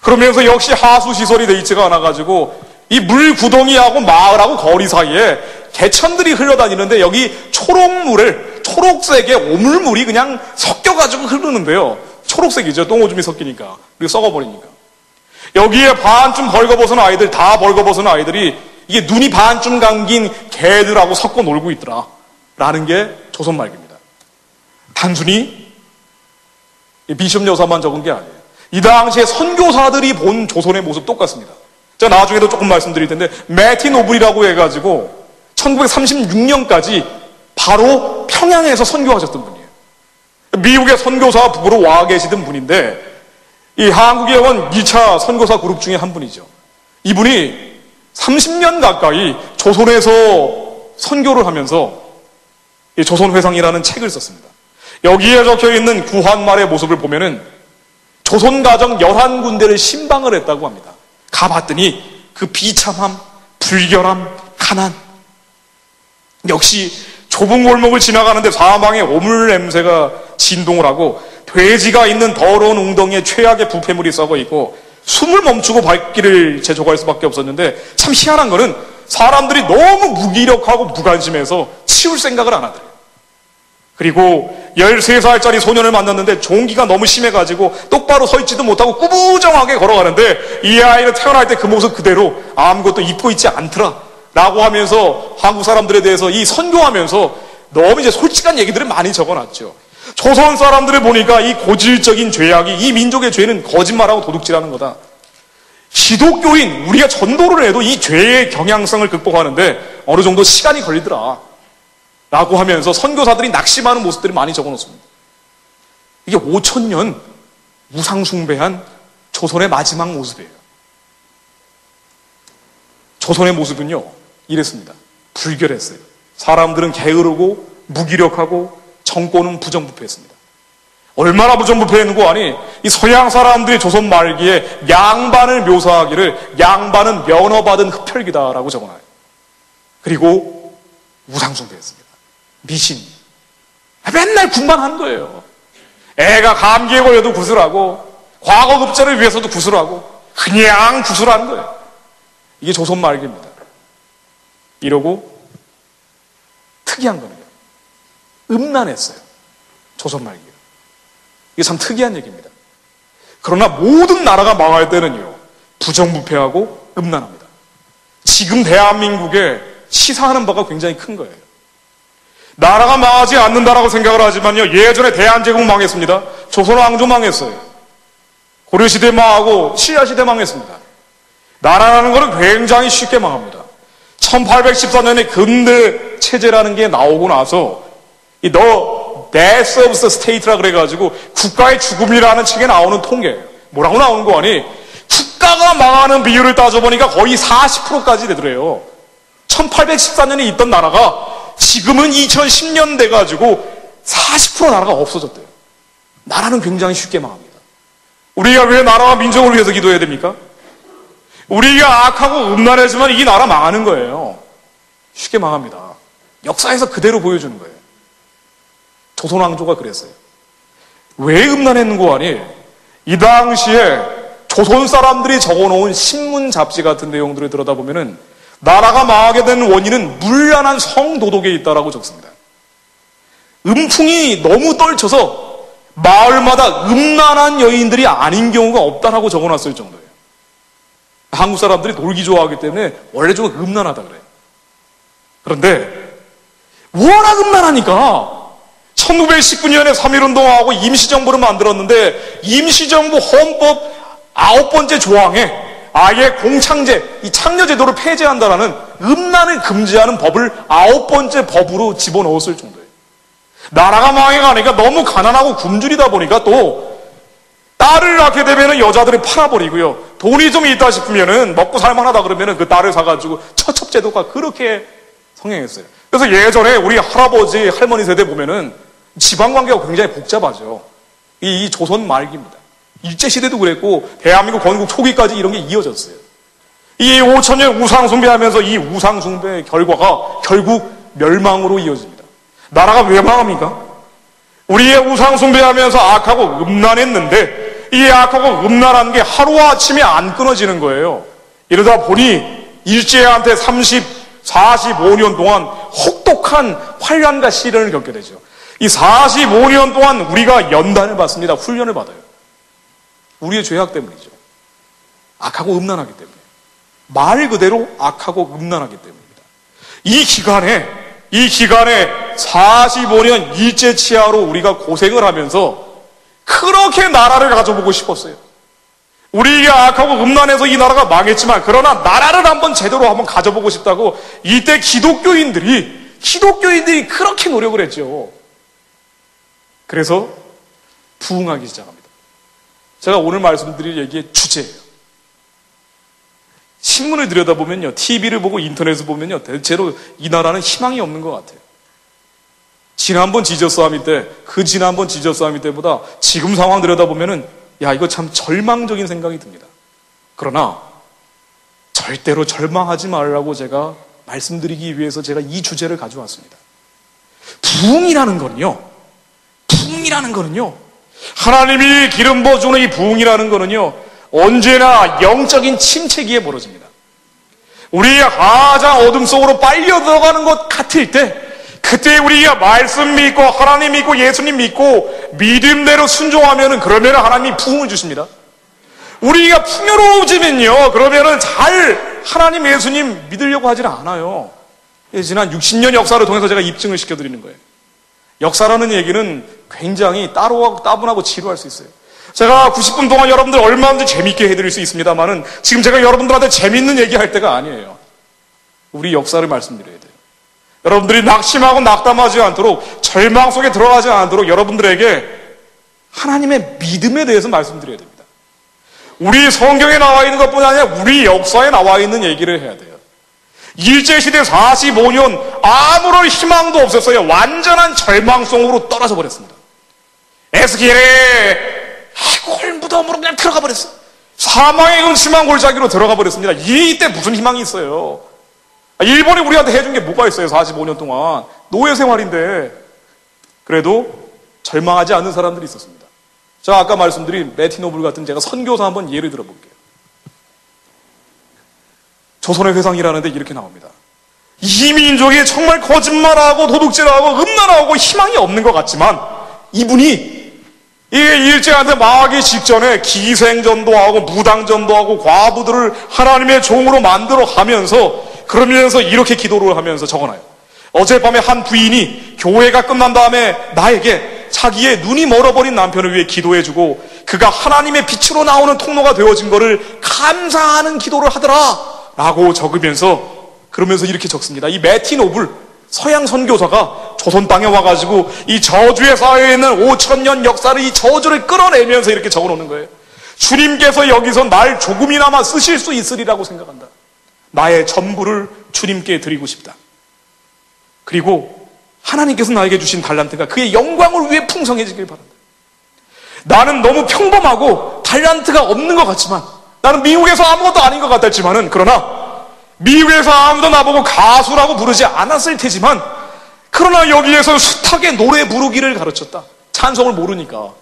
그러면서 역시 하수시설이 돼 있지가 않아가지고 이 물구덩이하고 마을하고 거리 사이에 개천들이 흘러다니는데 여기 초록물을 초록색의 오물물이 그냥 섞여가지고 흐르는데요. 초록색이죠. 똥오줌이 섞이니까. 그리고 썩어버리니까. 여기에 반쯤 벌거벗은 아이들, 다 벌거벗은 아이들이 이게 눈이 반쯤 감긴 개들하고 섞어 놀고 있더라. 라는 게 조선 말기입니다. 단순히 비숍 여사만 적은 게 아니에요. 이 당시에 선교사들이 본 조선의 모습 똑같습니다. 제가 나중에도 조금 말씀드릴 텐데 매틴 오블이라고 해가지고 1936년까지 바로 평양에서 선교하셨던 분이에요. 미국의 선교사 북으로 와 계시던 분인데 이 한국에 온 2차 선교사 그룹 중에 한 분이죠. 이분이 30년 가까이 조선에서 선교를 하면서 이 조선회상이라는 책을 썼습니다. 여기에 적혀있는 구한말의 모습을 보면은 조선가정 11군데를 신방을 했다고 합니다. 가봤더니 그 비참함, 불결함, 가난. 역시 좁은 골목을 지나가는데 사방에 오물 냄새가 진동을 하고 돼지가 있는 더러운 웅덩이에 최악의 부패물이 썩어 있고 숨을 멈추고 발길을 재촉할 수밖에 없었는데 참 희한한 거는 사람들이 너무 무기력하고 무관심해서 치울 생각을 안 하더래요. 그리고 13살짜리 소년을 만났는데 종기가 너무 심해가지고 똑바로 서 있지도 못하고 꾸부정하게 걸어가는데 이 아이는 태어날 때 그 모습 그대로 아무것도 입고 있지 않더라 라고 하면서 한국 사람들에 대해서 이 선교하면서 너무 이제 솔직한 얘기들을 많이 적어놨죠. 조선 사람들을 보니까 이 고질적인 죄악이 이 민족의 죄는 거짓말하고 도둑질하는 거다. 기독교인 우리가 전도를 해도 이 죄의 경향성을 극복하는데 어느 정도 시간이 걸리더라 라고 하면서 선교사들이 낙심하는 모습들을 많이 적어놓습니다. 이게 5,000년 우상숭배한 조선의 마지막 모습이에요. 조선의 모습은요 이랬습니다. 불결했어요. 사람들은 게으르고 무기력하고 정권은 부정부패했습니다. 얼마나 부정부패했는고 하니 이 서양 사람들이 조선 말기에 양반을 묘사하기를 양반은 면허받은 흡혈귀다라고 적어놔요. 그리고 우상숭배했습니다. 미신. 맨날 군만한 거예요. 애가 감기에 걸려도 구슬하고 과거 급제를 위해서도 구슬하고 그냥 구슬하는 거예요. 이게 조선 말기입니다. 이러고 특이한 거는요. 음란했어요. 조선 말기요. 이게 참 특이한 얘기입니다. 그러나 모든 나라가 망할 때는요. 부정부패하고 음란합니다. 지금 대한민국에 시사하는 바가 굉장히 큰 거예요. 나라가 망하지 않는다라고 생각을 하지만요. 예전에 대한제국 망했습니다. 조선왕조 망했어요. 고려시대 망하고 신라시대 망했습니다. 나라라는 것은 굉장히 쉽게 망합니다. 1814년에 근대 체제라는 게 나오고 나서 The Death of the State라 그래가지고 국가의 죽음이라는 책에 나오는 통계예요. 뭐라고 나오는 거 아니? 국가가 망하는 비율을 따져보니까 거의 40%까지 되더래요. 1814년에 있던 나라가 지금은 2010년 돼가지고 40% 나라가 없어졌대요. 나라는 굉장히 쉽게 망합니다. 우리가 왜 나라와 민족을 위해서 기도해야 됩니까? 우리가 악하고 음란하지만 이 나라 망하는 거예요. 쉽게 망합니다. 역사에서 그대로 보여주는 거예요. 조선왕조가 그랬어요. 왜 음란했는 거 아니? 이 당시에 조선 사람들이 적어놓은 신문 잡지 같은 내용들을 들여다보면은 나라가 망하게 된 원인은 문란한 성도덕에 있다라고 적습니다. 음풍이 너무 떨쳐서 마을마다 음란한 여인들이 아닌 경우가 없다라고 적어놨을 정도예요. 한국 사람들이 놀기 좋아하기 때문에 원래 좀 음란하다 그래요. 그런데 워낙 음란하니까 1919년에 3.1운동하고 임시정부를 만들었는데 임시정부 헌법 9번째 조항에 아예 공창제, 이 창녀제도를 폐지한다라는 음란을 금지하는 법을 9번째 법으로 집어넣었을 정도예요. 나라가 망해가니까 너무 가난하고 굶주리다 보니까 또 딸을 낳게 되면은 여자들을 팔아버리고요. 돈이 좀 있다 싶으면은 먹고 살만하다 그러면은 그 딸을 사가지고 처첩제도가 그렇게 성행했어요. 그래서 예전에 우리 할아버지, 할머니 세대 보면은 지방관계가 굉장히 복잡하죠. 이 조선 말기입니다. 일제시대도 그랬고 대한민국 건국 초기까지 이런 게 이어졌어요. 이 5천년 우상숭배하면서 이 우상숭배의 결과가 결국 멸망으로 이어집니다. 나라가 왜 망합니까? 우리의 우상숭배하면서 악하고 음란했는데 이 악하고 음란한 게 하루아침에 안 끊어지는 거예요. 이러다 보니 일제한테 45년 동안 혹독한 환란과 시련을 겪게 되죠. 이 45년 동안 우리가 연단을 받습니다. 훈련을 받아요. 우리의 죄악 때문이죠. 악하고 음란하기 때문에. 말 그대로 악하고 음란하기 때문입니다. 이 기간에 45년 일제 치하로 우리가 고생을 하면서 그렇게 나라를 가져보고 싶었어요. 우리가 악하고 음란해서 이 나라가 망했지만 그러나 나라를 한번 제대로 한번 가져보고 싶다고 이때 기독교인들이 그렇게 노력을 했죠. 그래서 부흥하기 시작합니다. 제가 오늘 말씀드릴 얘기의 주제예요. 신문을 들여다보면요, TV를 보고 인터넷을 보면요, 대체로 이 나라는 희망이 없는 것 같아요. 지난번 지저스와미 때, 그 지난번 지저스와미 때보다 지금 상황 들여다보면은 야, 이거 참 절망적인 생각이 듭니다. 그러나 절대로 절망하지 말라고 제가 말씀드리기 위해서 제가 이 주제를 가져왔습니다. 부흥이라는 거는요, 하나님이 기름 부어주는 이 부흥이라는 거는요, 언제나 영적인 침체기에 벌어집니다. 우리가 가장 어둠 속으로 빨려 들어가는 것 같을 때, 그때 우리가 말씀 믿고 하나님 믿고 예수님 믿고 믿음대로 순종하면은 그러면은 하나님이 부흥을 주십니다. 우리가 풍요로워지면요, 그러면은 잘 하나님 예수님 믿으려고 하지는 않아요. 지난 60년 역사를 통해서 제가 입증을 시켜드리는 거예요. 역사라는 얘기는 굉장히 따분하고 지루할 수 있어요. 제가 90분 동안 여러분들 얼마든지 재밌게 해드릴 수 있습니다만은 지금 제가 여러분들한테 재밌는 얘기할 때가 아니에요. 우리 역사를 말씀드려야 돼요. 여러분들이 낙심하고 낙담하지 않도록, 절망 속에 들어가지 않도록 여러분들에게 하나님의 믿음에 대해서 말씀드려야 됩니다. 우리 성경에 나와 있는 것뿐 아니라 우리 역사에 나와 있는 얘기를 해야 돼요. 일제시대 45년 아무런 희망도 없었어요. 완전한 절망 속으로 떨어져 버렸습니다. 에스겔의 해골 무덤으로 그냥 들어가 버렸어요. 사망의 음침한 골짜기로 들어가 버렸습니다. 이때 무슨 희망이 있어요? 일본이 우리한테 해준 게 뭐가 있어요? 45년 동안 노예 생활인데. 그래도 절망하지 않는 사람들이 있었습니다. 자, 아까 말씀드린 매티 노블 같은 제가 선교사 한번 예를 들어볼게요. 조선의 회상이라는데 이렇게 나옵니다. 이 민족이 정말 거짓말하고 도둑질하고 음란하고 희망이 없는 것 같지만 이분이 이 일제한테 망하기 직전에 기생전도 하고 무당전도 하고 과부들을 하나님의 종으로 만들어 가면서 그러면서 이렇게 기도를 하면서 적어놔요. 어젯밤에 한 부인이 교회가 끝난 다음에 나에게 자기의 눈이 멀어버린 남편을 위해 기도해주고 그가 하나님의 빛으로 나오는 통로가 되어진 것을 감사하는 기도를 하더라 라고 적으면서 그러면서 이렇게 적습니다. 이 매티 노블 서양 선교사가 조선 땅에 와가지고 이 저주에 쌓여있는 5,000년 역사를 이 저주를 끌어내면서 이렇게 적어놓는 거예요. 주님께서 여기서 날 조금이나마 쓰실 수 있으리라고 생각한다. 나의 전부를 주님께 드리고 싶다. 그리고 하나님께서 나에게 주신 달란트가 그의 영광을 위해 풍성해지길 바란다. 나는 너무 평범하고 달란트가 없는 것 같지만 나는 미국에서 아무것도 아닌 것 같았지만은 그러나 미국에서 아무도 나보고 가수라고 부르지 않았을 테지만 그러나 여기에서 숱하게 노래 부르기를 가르쳤다. 찬송을 모르니까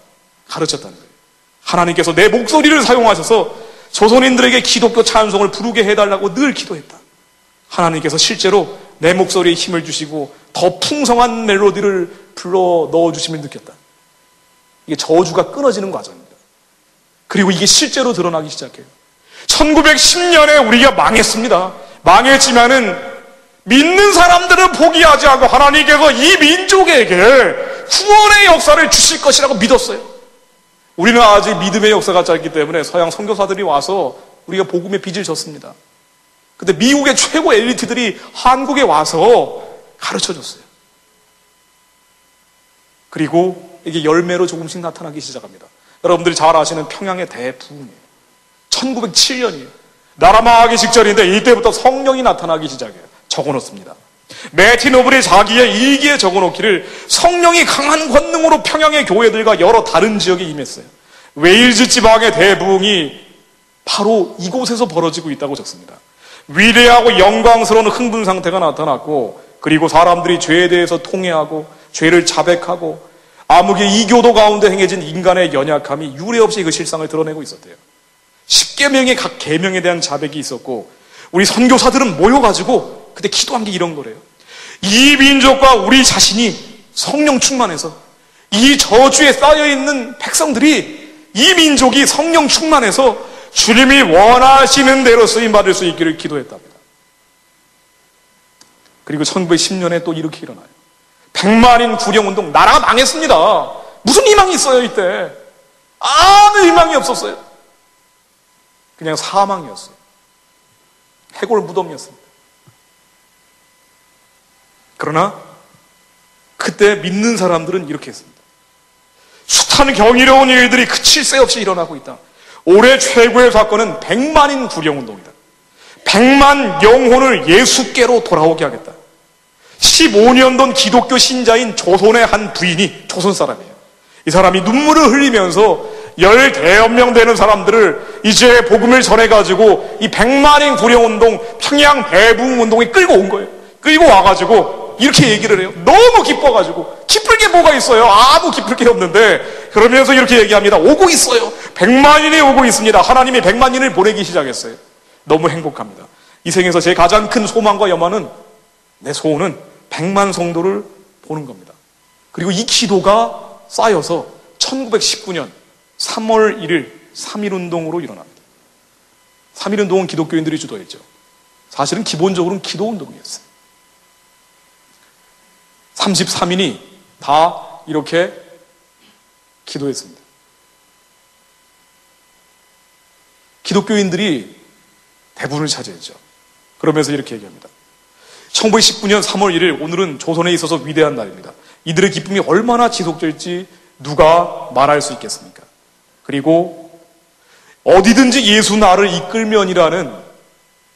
가르쳤다는 거예요. 하나님께서 내 목소리를 사용하셔서 조선인들에게 기독교 찬송을 부르게 해달라고 늘 기도했다. 하나님께서 실제로 내 목소리에 힘을 주시고 더 풍성한 멜로디를 불러 넣어주심을 느꼈다. 이게 저주가 끊어지는 과정입니다. 그리고 이게 실제로 드러나기 시작해요. 1910년에 우리가 망했습니다. 망했지만은 믿는 사람들은 포기하지 않고 하나님께서 이 민족에게 구원의 역사를 주실 것이라고 믿었어요. 우리는 아직 믿음의 역사가 짧기 때문에 서양 선교사들이 와서 우리가 복음의 빚을 졌습니다. 근데 미국의 최고 엘리트들이 한국에 와서 가르쳐줬어요. 그리고 이게 열매로 조금씩 나타나기 시작합니다. 여러분들이 잘 아시는 평양의 대부흥이에요. 1907년이에요. 나라 망하기 직전인데 이때부터 성령이 나타나기 시작해요. 적어놓습니다. 매티 노블이 자기의 일기에 적어놓기를 성령이 강한 권능으로 평양의 교회들과 여러 다른 지역에 임했어요. 웨일즈 지방의 대부흥이 바로 이곳에서 벌어지고 있다고 적습니다. 위대하고 영광스러운 흥분 상태가 나타났고 그리고 사람들이 죄에 대해서 통회하고 죄를 자백하고 암흑의 이교도 가운데 행해진 인간의 연약함이 유례없이 그 실상을 드러내고 있었대요. 10계명의 각 계명에 대한 자백이 있었고 우리 선교사들은 모여가지고 그때 기도한 게 이런 거래요. 이 민족과 우리 자신이 성령 충만해서 이 저주에 쌓여있는 백성들이 이 민족이 성령 충만해서 주님이 원하시는 대로 쓰임받을 수 있기를 기도했답니다. 그리고 1910년에 또 이렇게 일어나요. 100만인 구령운동. 나라가 망했습니다. 무슨 희망이 있어요 이때? 아무 희망이 없었어요. 그냥 사망이었어요. 해골 무덤이었습니다. 그러나 그때 믿는 사람들은 이렇게 했습니다. 숱한 경이로운 일들이 그칠 새 없이 일어나고 있다. 올해 최고의 사건은 100만인 구령운동이다. 100만 영혼을 예수께로 돌아오게 하겠다. 15년 전 기독교 신자인 조선의 한 부인이 조선 사람이에요. 이 사람이 눈물을 흘리면서 10대여 명 되는 사람들을 이제 복음을 전해가지고 이 100만인 구령운동, 평양 대부흥운동에 끌고 온 거예요. 끌고 와가지고 이렇게 얘기를 해요. 너무 기뻐가지고. 기쁠 게 뭐가 있어요? 아무 기쁠 게 없는데 그러면서 이렇게 얘기합니다. 오고 있어요. 100만인이 오고 있습니다. 하나님이 100만인을 보내기 시작했어요. 너무 행복합니다. 이 생에서 제 가장 큰 소망과 염원은 내 소원은 100만 성도를 보는 겁니다. 그리고 이 기도가 쌓여서 1919년 3월 1일 3.1운동으로 일어납니다. 3.1운동은 기독교인들이 주도했죠. 사실은 기본적으로는 기도운동이었어요. 33인이 다 이렇게 기도했습니다. 기독교인들이 대부분을 차지했죠. 그러면서 이렇게 얘기합니다. 1919년 3월 1일 오늘은 조선에 있어서 위대한 날입니다. 이들의 기쁨이 얼마나 지속될지 누가 말할 수 있겠습니까? 그리고 어디든지 예수 나를 이끌면이라는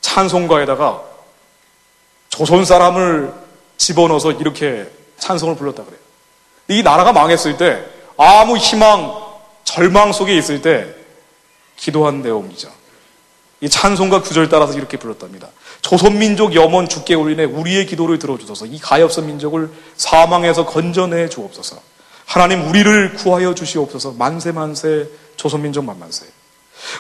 찬송가에다가 조선 사람을 집어넣어서 이렇게 찬송을 불렀다 그래요. 이 나라가 망했을 때 아무 희망, 절망 속에 있을 때 기도한 내용이죠. 이 찬송가 구절 따라서 이렇게 불렀답니다. 조선민족 염원 주께 올리네 우리의 기도를 들어주소서. 이 가엾은 민족을 사망에서 건져내 주옵소서. 하나님 우리를 구하여 주시옵소서. 만세 만세 조선민족 만만세.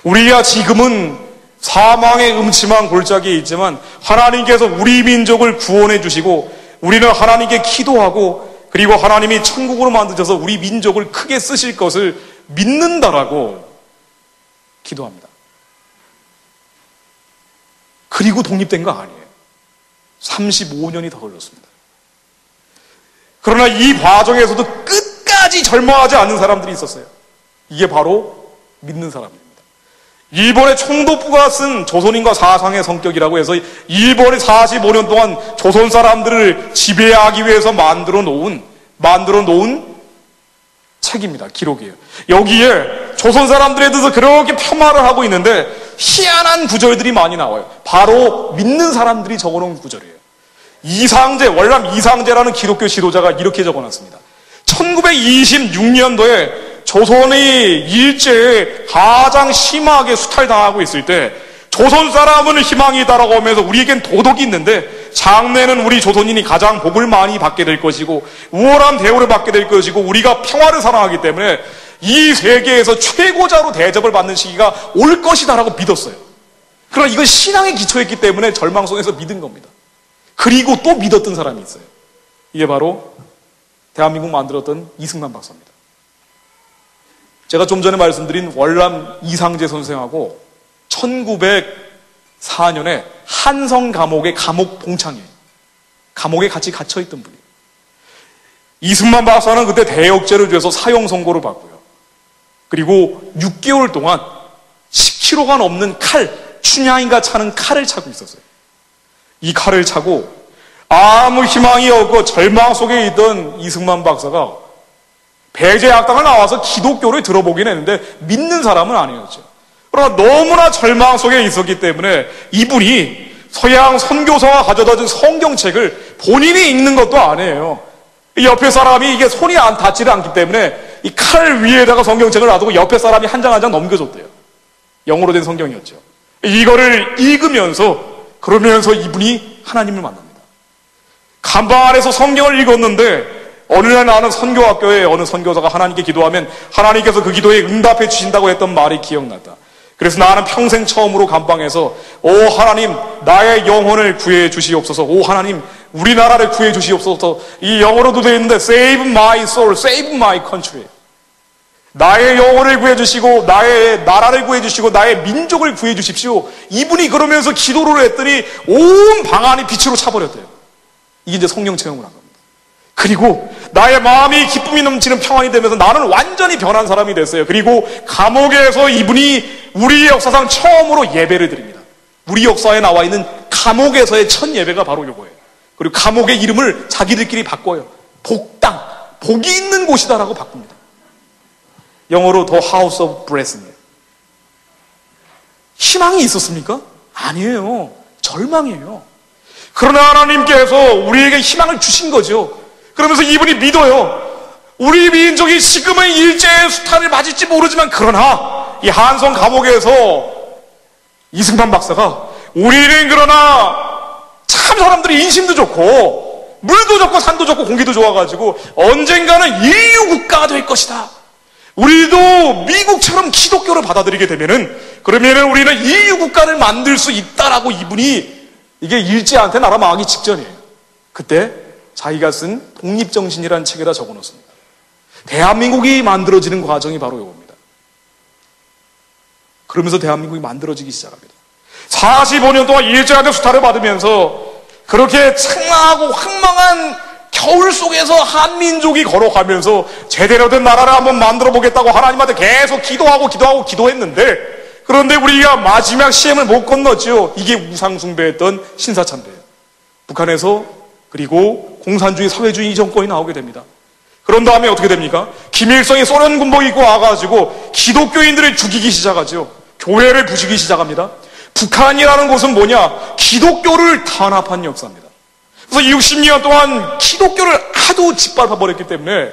우리가 지금은 사망의 음침한 골짜기에 있지만 하나님께서 우리 민족을 구원해 주시고 우리는 하나님께 기도하고 그리고 하나님이 천국으로 만드셔서 우리 민족을 크게 쓰실 것을 믿는다라고 기도합니다. 그리고 독립된 거 아니에요. 35년이 더 걸렸습니다. 그러나 이 과정에서도 끝까지 절망하지 않는 사람들이 있었어요. 이게 바로 믿는 사람입니다. 일본의 총독부가 쓴 조선인과 사상의 성격이라고 해서 일본이 45년 동안 조선 사람들을 지배하기 위해서 만들어 놓은 책입니다. 기록이에요. 여기에 조선 사람들에 대해서 그렇게 폄하를 하고 있는데 희한한 구절들이 많이 나와요. 바로 믿는 사람들이 적어놓은 구절이에요. 월남 이상제라는 기독교 지도자가 이렇게 적어놨습니다. 1926년도에 조선이 일제에 가장 심하게 수탈당하고 있을 때 조선 사람은 희망이 있다라고 하면서 우리에겐 도덕이 있는데 장래는 우리 조선인이 가장 복을 많이 받게 될 것이고 우월한 대우를 받게 될 것이고 우리가 평화를 사랑하기 때문에 이 세계에서 최고자로 대접을 받는 시기가 올 것이다라고 믿었어요. 그러나 이건 신앙에 기초했기 때문에 절망 속에서 믿은 겁니다. 그리고 또 믿었던 사람이 있어요. 이게 바로 대한민국 만들었던 이승만 박사입니다. 제가 좀 전에 말씀드린 월남 이상제 선생하고 1904년에 한성 감옥의 감옥 동창이에요. 감옥에 같이 갇혀있던 분이에요. 이승만 박사는 그때 대역죄를 죄서 사형 선고를 받고요. 그리고 6개월 동안 10kg가 넘는 칼, 춘향이가 차는 칼을 차고 있었어요. 이 칼을 차고 아무 희망이 없고 절망 속에 있던 이승만 박사가 배제학당을 나와서 기독교를 들어보긴 했는데 믿는 사람은 아니었죠. 그러나 너무나 절망 속에 있었기 때문에 이분이 서양 선교사가 가져다준 성경책을 본인이 읽는 것도 아니에요. 옆에 사람이 이게 손이 닿지를 않기 때문에 이 칼 위에다가 성경책을 놔두고 옆에 사람이 한 장 한 장 넘겨줬대요. 영어로 된 성경이었죠. 이거를 읽으면서 그러면서 이분이 하나님을 만납니다. 감방 안에서 성경을 읽었는데 어느 날 나는 선교학교에 어느 선교사가 하나님께 기도하면 하나님께서 그 기도에 응답해 주신다고 했던 말이 기억났다. 그래서 나는 평생 처음으로 감방에서 오 하나님 나의 영혼을 구해 주시옵소서. 오 하나님 우리나라를 구해 주시옵소서. 이 영어로도 되어 있는데 Save my soul, Save my country. 나의 영혼을 구해 주시고 나의 나라를 구해 주시고 나의 민족을 구해 주십시오. 이분이 그러면서 기도를 했더니 온 방안이 빛으로 차버렸대요. 이게 이제 성령 체험을 한 겁니다. 그리고 나의 마음이 기쁨이 넘치는 평안이 되면서 나는 완전히 변한 사람이 됐어요. 그리고 감옥에서 이분이 우리 역사상 처음으로 예배를 드립니다. 우리 역사에 나와 있는 감옥에서의 첫 예배가 바로 이거예요. 그리고 감옥의 이름을 자기들끼리 바꿔요. 복당, 복이 있는 곳이다라고 바꿉니다. 영어로 The House of Blessing. 희망이 있었습니까? 아니에요. 절망이에요. 그러나 하나님께서 우리에게 희망을 주신 거죠. 그러면서 이분이 믿어요. 우리 민족이 지금은 일제의 수탈을 맞을지 모르지만 그러나 이 한성 감옥에서 이승만 박사가 우리는 그러나 참 사람들이 인심도 좋고 물도 좋고 산도 좋고 공기도 좋아가지고 언젠가는 인류 국가가 될 것이다. 우리도 미국처럼 기독교를 받아들이게 그러면은 우리는 인류 국가를 만들 수 있다라고 이분이 이게 일제한테 나라 망하기 직전이에요. 그때 자기가 쓴 독립정신이라는 책에다 적어놓습니다. 대한민국이 만들어지는 과정이 바로 이겁니다. 그러면서 대한민국이 만들어지기 시작합니다. 45년 동안 일제한테 수탈을 받으면서 그렇게 창랑하고 황망한 겨울 속에서 한민족이 걸어가면서 제대로 된 나라를 한번 만들어 보겠다고 하나님한테 계속 기도했는데 그런데 우리가 마지막 시험을 못 건넜죠. 이게 우상숭배했던 신사참배예요. 북한에서 그리고 공산주의 사회주의 정권이 나오게 됩니다. 그런 다음에 어떻게 됩니까? 김일성이 소련 군복 입고 와가지고 기독교인들을 죽이기 시작하죠. 교회를 부수기 시작합니다. 북한이라는 곳은 뭐냐? 기독교를 탄압한 역사입니다. 그래서 60년 동안 기독교를 하도 짓밟아버렸기 때문에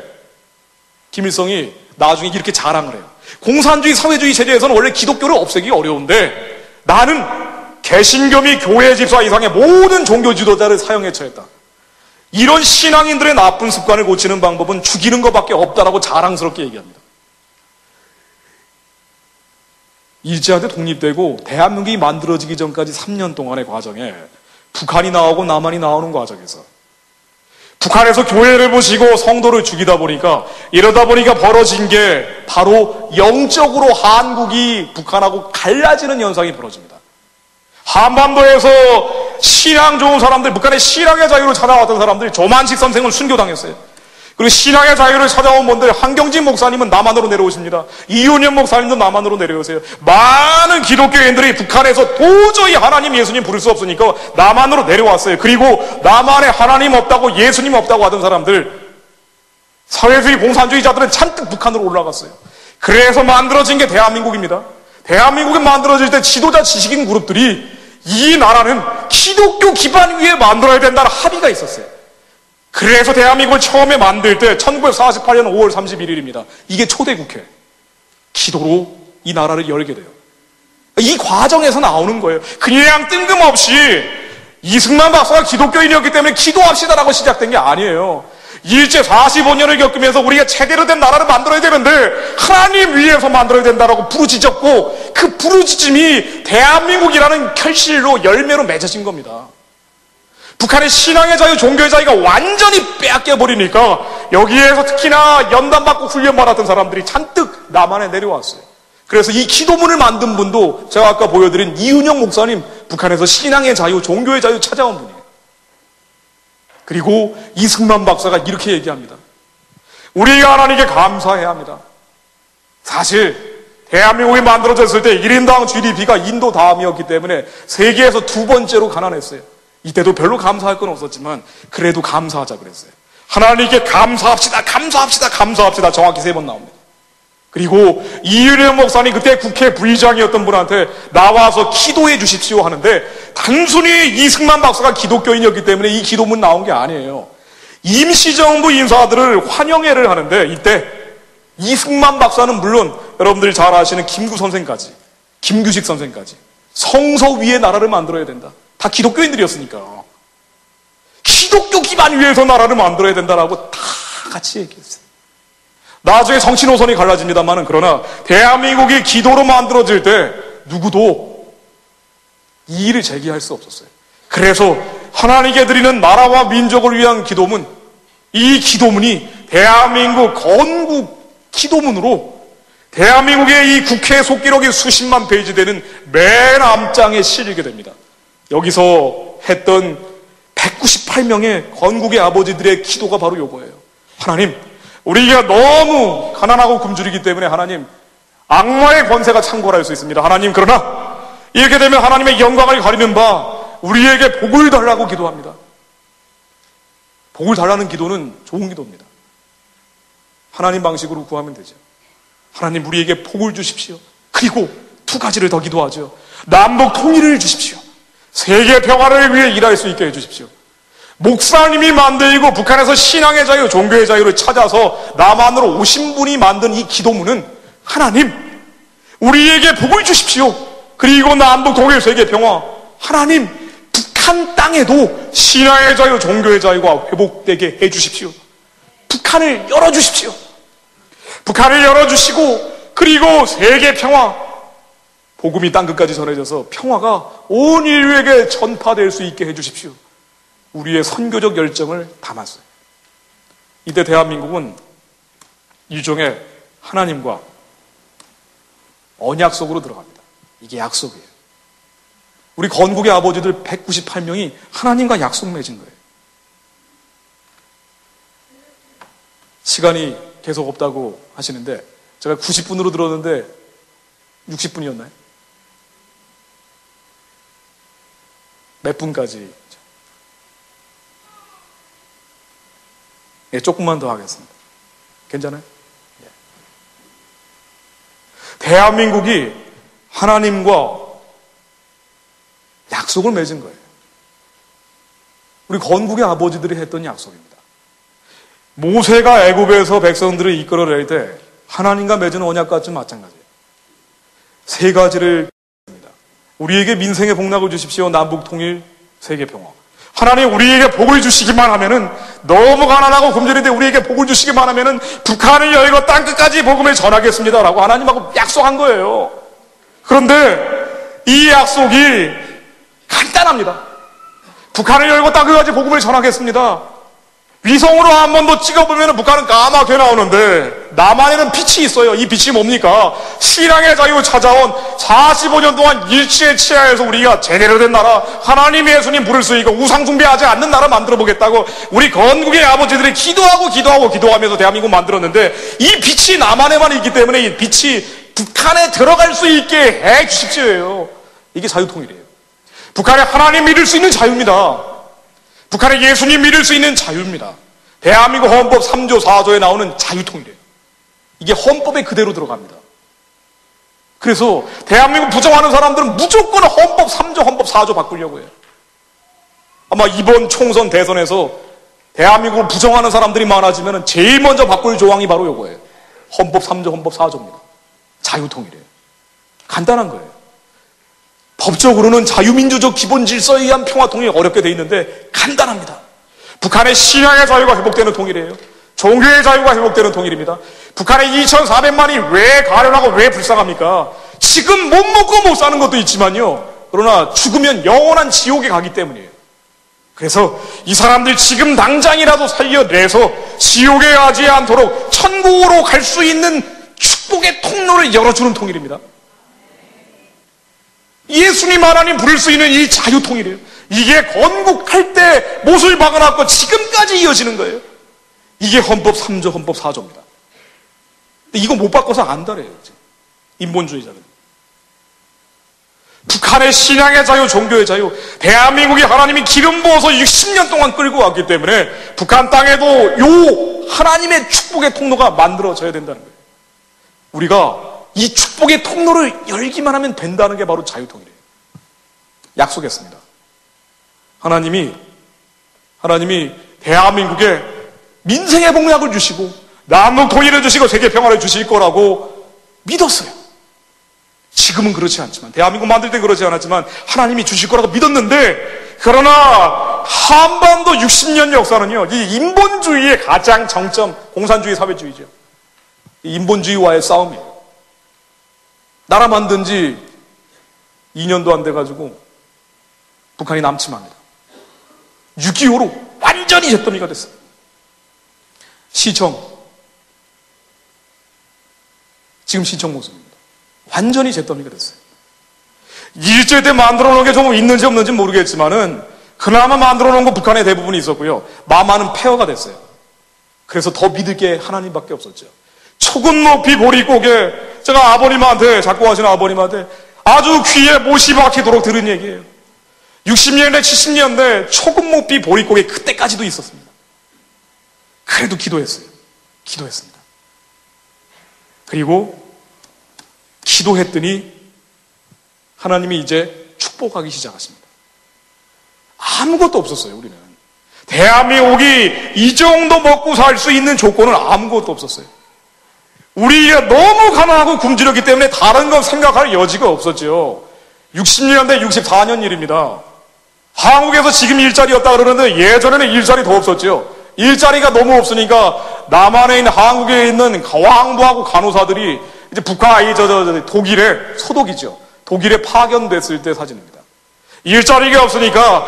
김일성이 나중에 이렇게 자랑을 해요. 공산주의 사회주의 체제에서는 원래 기독교를 없애기 어려운데 나는 개신교 및 교회 집사 이상의 모든 종교 지도자를 사형에 처했다. 이런 신앙인들의 나쁜 습관을 고치는 방법은 죽이는 것밖에 없다라고 자랑스럽게 얘기합니다. 일제한테 독립되고 대한민국이 만들어지기 전까지 3년 동안의 과정에 북한이 나오고 남한이 나오는 과정에서 북한에서 교회를 보시고 성도를 죽이다 보니까 이러다 보니까 벌어진 게 바로 영적으로 한국이 북한하고 갈라지는 현상이 벌어집니다. 한반도에서 신앙 좋은 사람들, 북한의 신앙의 자유를 찾아왔던 사람들이 조만식 선생을 순교당했어요. 그리고 신앙의 자유를 찾아온 분들, 한경진 목사님은 남한으로 내려오십니다. 이윤영 목사님도 남한으로 내려오세요. 많은 기독교인들이 북한에서 도저히 하나님, 예수님 부를 수 없으니까 남한으로 내려왔어요. 그리고 남한에 하나님 없다고, 예수님 없다고 하던 사람들, 사회주의 공산주의자들은 잔뜩 북한으로 올라갔어요. 그래서 만들어진 게 대한민국입니다. 대한민국이 만들어질 때 지도자 지식인 그룹들이 이 나라는 기독교 기반 위에 만들어야 된다는 합의가 있었어요. 그래서 대한민국을 처음에 만들 때 1948년 5월 31일입니다. 이게 초대 국회. 기도로 이 나라를 열게 돼요. 이 과정에서 나오는 거예요. 그냥 뜬금없이 이승만 박사가 기독교인이었기 때문에 기도합시다라고 시작된 게 아니에요. 일제 45년을 겪으면서 우리가 제대로 된 나라를 만들어야 되는데 하나님 위에서 만들어야 된다라고 부르짖었고 그 부르짖음이 대한민국이라는 결실로 열매로 맺어진 겁니다. 북한의 신앙의 자유, 종교의 자유가 완전히 빼앗겨버리니까 여기에서 특히나 연단받고 훈련받았던 사람들이 잔뜩 남한에 내려왔어요. 그래서 이 기도문을 만든 분도 제가 아까 보여드린 이윤영 목사님, 북한에서 신앙의 자유, 종교의 자유 찾아온 분이에요. 그리고 이승만 박사가 이렇게 얘기합니다. 우리가 하나님께 감사해야 합니다. 사실 대한민국이 만들어졌을 때 1인당 GDP가 인도 다음이었기 때문에 세계에서 두 번째로 가난했어요. 이때도 별로 감사할 건 없었지만 그래도 감사하자 그랬어요. 하나님께 감사합시다, 감사합시다, 감사합시다. 정확히 3번 나옵니다. 그리고 이윤영 목사님 그때 국회 부의장이었던 분한테 나와서 기도해 주십시오 하는데 단순히 이승만 박사가 기독교인이었기 때문에 이 기도문 나온 게 아니에요. 임시정부 인사들을 환영회를 하는데 이때 이승만 박사는 물론 여러분들이 잘 아시는 김구 선생까지, 김규식 선생까지 성서 위에 나라를 만들어야 된다. 다 기독교인들이었으니까. 기독교 기반 위에서 나라를 만들어야 된다라고 다 같이 얘기했어요. 나중에 정치 노선이 갈라집니다만은 그러나 대한민국이 기도로 만들어질 때 누구도 이의를 제기할 수 없었어요. 그래서 하나님께 드리는 나라와 민족을 위한 기도문, 이 기도문이 대한민국 건국 기도문으로 대한민국의 이 국회 속기록이 수십만 페이지 되는 맨 앞장에 실리게 됩니다. 여기서 했던 198명의 건국의 아버지들의 기도가 바로 요거예요. 하나님, 우리가 너무 가난하고 굶주리기 때문에 하나님, 악마의 권세가 창궐할 수 있습니다. 하나님, 그러나 이렇게 되면 하나님의 영광을 가리는 바 우리에게 복을 달라고 기도합니다. 복을 달라는 기도는 좋은 기도입니다. 하나님 방식으로 구하면 되죠. 하나님, 우리에게 복을 주십시오. 그리고 두 가지를 더 기도하죠. 남북 통일을 주십시오. 세계 평화를 위해 일할 수 있게 해주십시오. 목사님이 만들고 북한에서 신앙의 자유, 종교의 자유를 찾아서 남한으로 오신 분이 만든 이 기도문은 하나님, 우리에게 복을 주십시오. 그리고 남북 통일, 세계 평화, 하나님, 북한 땅에도 신앙의 자유, 종교의 자유가 회복되게 해주십시오. 북한을 열어주십시오. 북한을 열어주시고 그리고 세계 평화, 복음이 땅끝까지 전해져서 평화가 온 인류에게 전파될 수 있게 해주십시오. 우리의 선교적 열정을 담았어요. 이때 대한민국은 일종의 하나님과 언약 속으로 들어갑니다. 이게 약속이에요. 우리 건국의 아버지들 198명이 하나님과 약속 맺은 거예요. 시간이 계속 없다고 하시는데 제가 90분으로 들었는데 60분이었나요? 몇 분까지? 예, 조금만 더 하겠습니다. 괜찮아요? 예. 대한민국이 하나님과 약속을 맺은 거예요. 우리 건국의 아버지들이 했던 약속입니다. 모세가 애굽에서 백성들을 이끌어낼 때 하나님과 맺은 언약과 좀 마찬가지예요. 세 가지를 했습니다. 우리에게 민생의 복락을 주십시오. 남북 통일, 세계 평화. 하나님 우리에게 복을 주시기만 하면은, 너무 가난하고 굶주린데 우리에게 복을 주시기만 하면은 북한을 열고 땅끝까지 복음을 전하겠습니다라고 하나님하고 약속한 거예요. 그런데 이 약속이 간단합니다. 북한을 열고 땅끝까지 복음을 전하겠습니다. 위성으로 한 번 더 찍어보면 북한은 까맣게 나오는데 남한에는 빛이 있어요. 이 빛이 뭡니까? 신앙의 자유 찾아온 45년 동안 일치의 치하에서 우리가 제대로 된 나라, 하나님 예수님 부를 수 있고 우상 숭배하지 않는 나라 만들어 보겠다고 우리 건국의 아버지들이 기도하면서 대한민국 만들었는데, 이 빛이 남한에만 있기 때문에 이 빛이 북한에 들어갈 수 있게 해 주십시오예요. 이게 자유통일이에요. 북한에 하나님 믿을 수 있는 자유입니다. 북한에 예수님 믿을 수 있는 자유입니다. 대한민국 헌법 3조 4조에 나오는 자유통일이에요. 이게 헌법에 그대로 들어갑니다. 그래서 대한민국 부정하는 사람들은 무조건 헌법 3조, 헌법 4조 바꾸려고 해요. 아마 이번 총선 대선에서 대한민국을 부정하는 사람들이 많아지면 제일 먼저 바꿀 조항이 바로 이거예요. 헌법 3조, 헌법 4조입니다. 자유통일이에요. 간단한 거예요. 법적으로는 자유민주적 기본 질서에 의한 평화통일이 어렵게 돼 있는데 간단합니다. 북한의 신앙의 자유가 회복되는 통일이에요. 종교의 자유가 회복되는 통일입니다. 북한의 2,400만이 왜 가련하고 왜 불쌍합니까? 지금 못 먹고 못 사는 것도 있지만요, 그러나 죽으면 영원한 지옥에 가기 때문이에요. 그래서 이 사람들 지금 당장이라도 살려내서 지옥에 가지 않도록 천국으로 갈 수 있는 축복의 통로를 열어주는 통일입니다. 예수님 하나님 부를 수 있는 이 자유통일이에요. 이게 건국할 때 못을 박아놨고 지금까지 이어지는 거예요. 이게 헌법 3조, 헌법 4조입니다. 근데 이거 못 바꿔서 안달해요. 인본주의자들. 북한의 신앙의 자유, 종교의 자유, 대한민국이 하나님이 기름 부어서 60년 동안 끌고 왔기 때문에 북한 땅에도 요 하나님의 축복의 통로가 만들어져야 된다는 거예요. 우리가 이 축복의 통로를 열기만 하면 된다는 게 바로 자유통일이에요. 약속했습니다. 하나님이 대한민국에 민생의 복락을 주시고 남북 통일을 주시고 세계 평화를 주실 거라고 믿었어요. 지금은 그렇지 않지만, 대한민국 만들 때 그렇지 않았지만 하나님이 주실 거라고 믿었는데, 그러나 한반도 60년 역사는요, 이 인본주의의 가장 정점, 공산주의 사회주의죠. 이 인본주의와의 싸움이에요. 나라 만든 지 2년도 안 돼가지고 북한이 남침합니다. 6.25로 완전히 잿더미가 됐어요. 시청, 지금 시청 모습입니다. 완전히 잿더미가 됐어요. 일제 때 만들어 놓은 게 좀 있는지 없는지 모르겠지만은 그나마 만들어 놓은 거 북한에 대부분이 있었고요. 마마는 폐허가 됐어요. 그래서 더 믿을 게 하나님밖에 없었죠. 초금 높이 보릿고개, 제가 아버님한테, 자꾸 하시는 아버님한테 아주 귀에 못이 박히도록 들은 얘기예요. 60년대, 70년대 초금 높이 보릿고개 그때까지도 있었습니다. 그래도 기도했습니다. 그리고 기도했더니 하나님이 이제 축복하기 시작하십니다. 아무것도 없었어요, 우리는. 대한민국이 이 정도 먹고 살 수 있는 조건은 아무것도 없었어요. 우리가 너무 가난하고 굶주렸기 때문에 다른 건 생각할 여지가 없었죠. 60년대, 64년 일입니다. 한국에서 지금 일자리였다 그러는데 예전에는 일자리 더 없었죠. 일자리가 너무 없으니까 남한에 있는, 한국에 있는 광부하고 간호사들이 이제 독일에, 소독이죠. 독일에 파견됐을 때 사진입니다. 일자리가 없으니까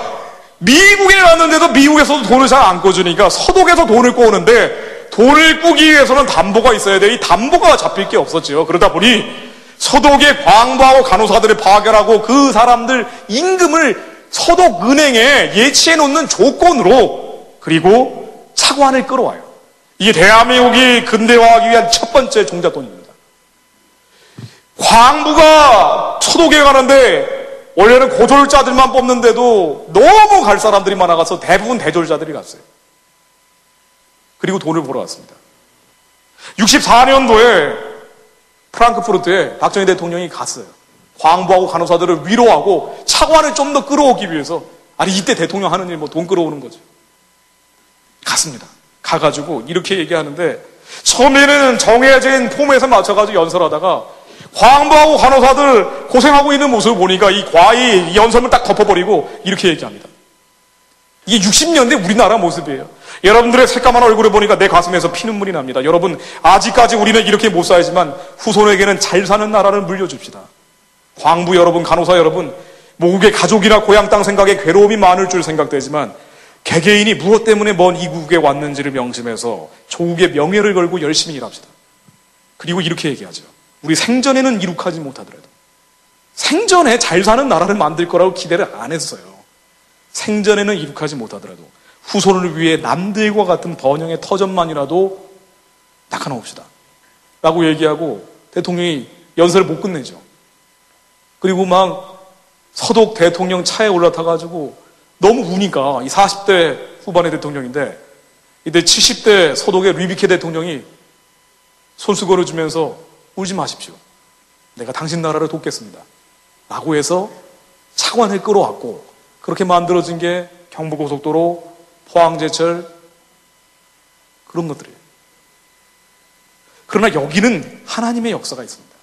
미국에 갔는데도 미국에서도 돈을 잘 안 꿔주니까 서독에서 돈을 꿔오는데, 돈을 꾸기 위해서는 담보가 있어야 돼. 이 담보가 잡힐 게 없었죠. 그러다 보니 서독의 광부하고 간호사들을 파견하고 그 사람들 임금을 서독은행에 예치해 놓는 조건으로, 그리고 차관을 끌어와요. 이게 대한민국이 근대화하기 위한 첫 번째 종잣돈입니다. 광부가 서독에 가는데 원래는 고졸자들만 뽑는데도 너무 갈 사람들이 많아가서 대부분 대졸자들이 갔어요. 그리고 돈을 벌어 왔습니다. 64년도에 프랑크푸르트에 박정희 대통령이 갔어요. 광부하고 간호사들을 위로하고 차관을 좀 더 끌어오기 위해서. 아니, 이때 대통령 하는 일 돈 끌어오는 거죠. 갔습니다. 가가지고 이렇게 얘기하는데, 처음에는 정해진 폼에서 맞춰가지고 연설하다가 광부하고 간호사들 고생하고 있는 모습을 보니까 이 과의 연설문 딱 덮어버리고 이렇게 얘기합니다. 이게 60년대 우리나라 모습이에요. 여러분들의 새까만 얼굴을 보니까 내 가슴에서 피눈물이 납니다. 여러분, 아직까지 우리는 이렇게 못 살지만 후손에게는 잘 사는 나라를 물려줍시다. 광부 여러분, 간호사 여러분, 모국의 가족이나 고향 땅 생각에 괴로움이 많을 줄 생각되지만 개개인이 무엇 때문에 먼 이국에 왔는지를 명심해서 조국의 명예를 걸고 열심히 일합시다. 그리고 이렇게 얘기하죠. 우리 생전에는 이룩하지 못하더라도 생전에 잘 사는 나라를 만들 거라고 기대를 안 했어요. 생전에는 이룩하지 못하더라도 후손을 위해 남들과 같은 번영의 터전만이라도 닦아놓읍시다 라고 얘기하고 대통령이 연설을 못 끝내죠. 그리고 막 서독 대통령 차에 올라타가지고 너무 우니까 이 40대 후반의 대통령인데 이때 70대 서독의 리비케 대통령이 손수건을 주면서 울지 마십시오. 내가 당신 나라를 돕겠습니다. 라고 해서 차관을 끌어왔고 그렇게 만들어진 게 경부고속도로, 포항제철 그런 것들이에요. 그러나 여기는 하나님의 역사가 있습니다.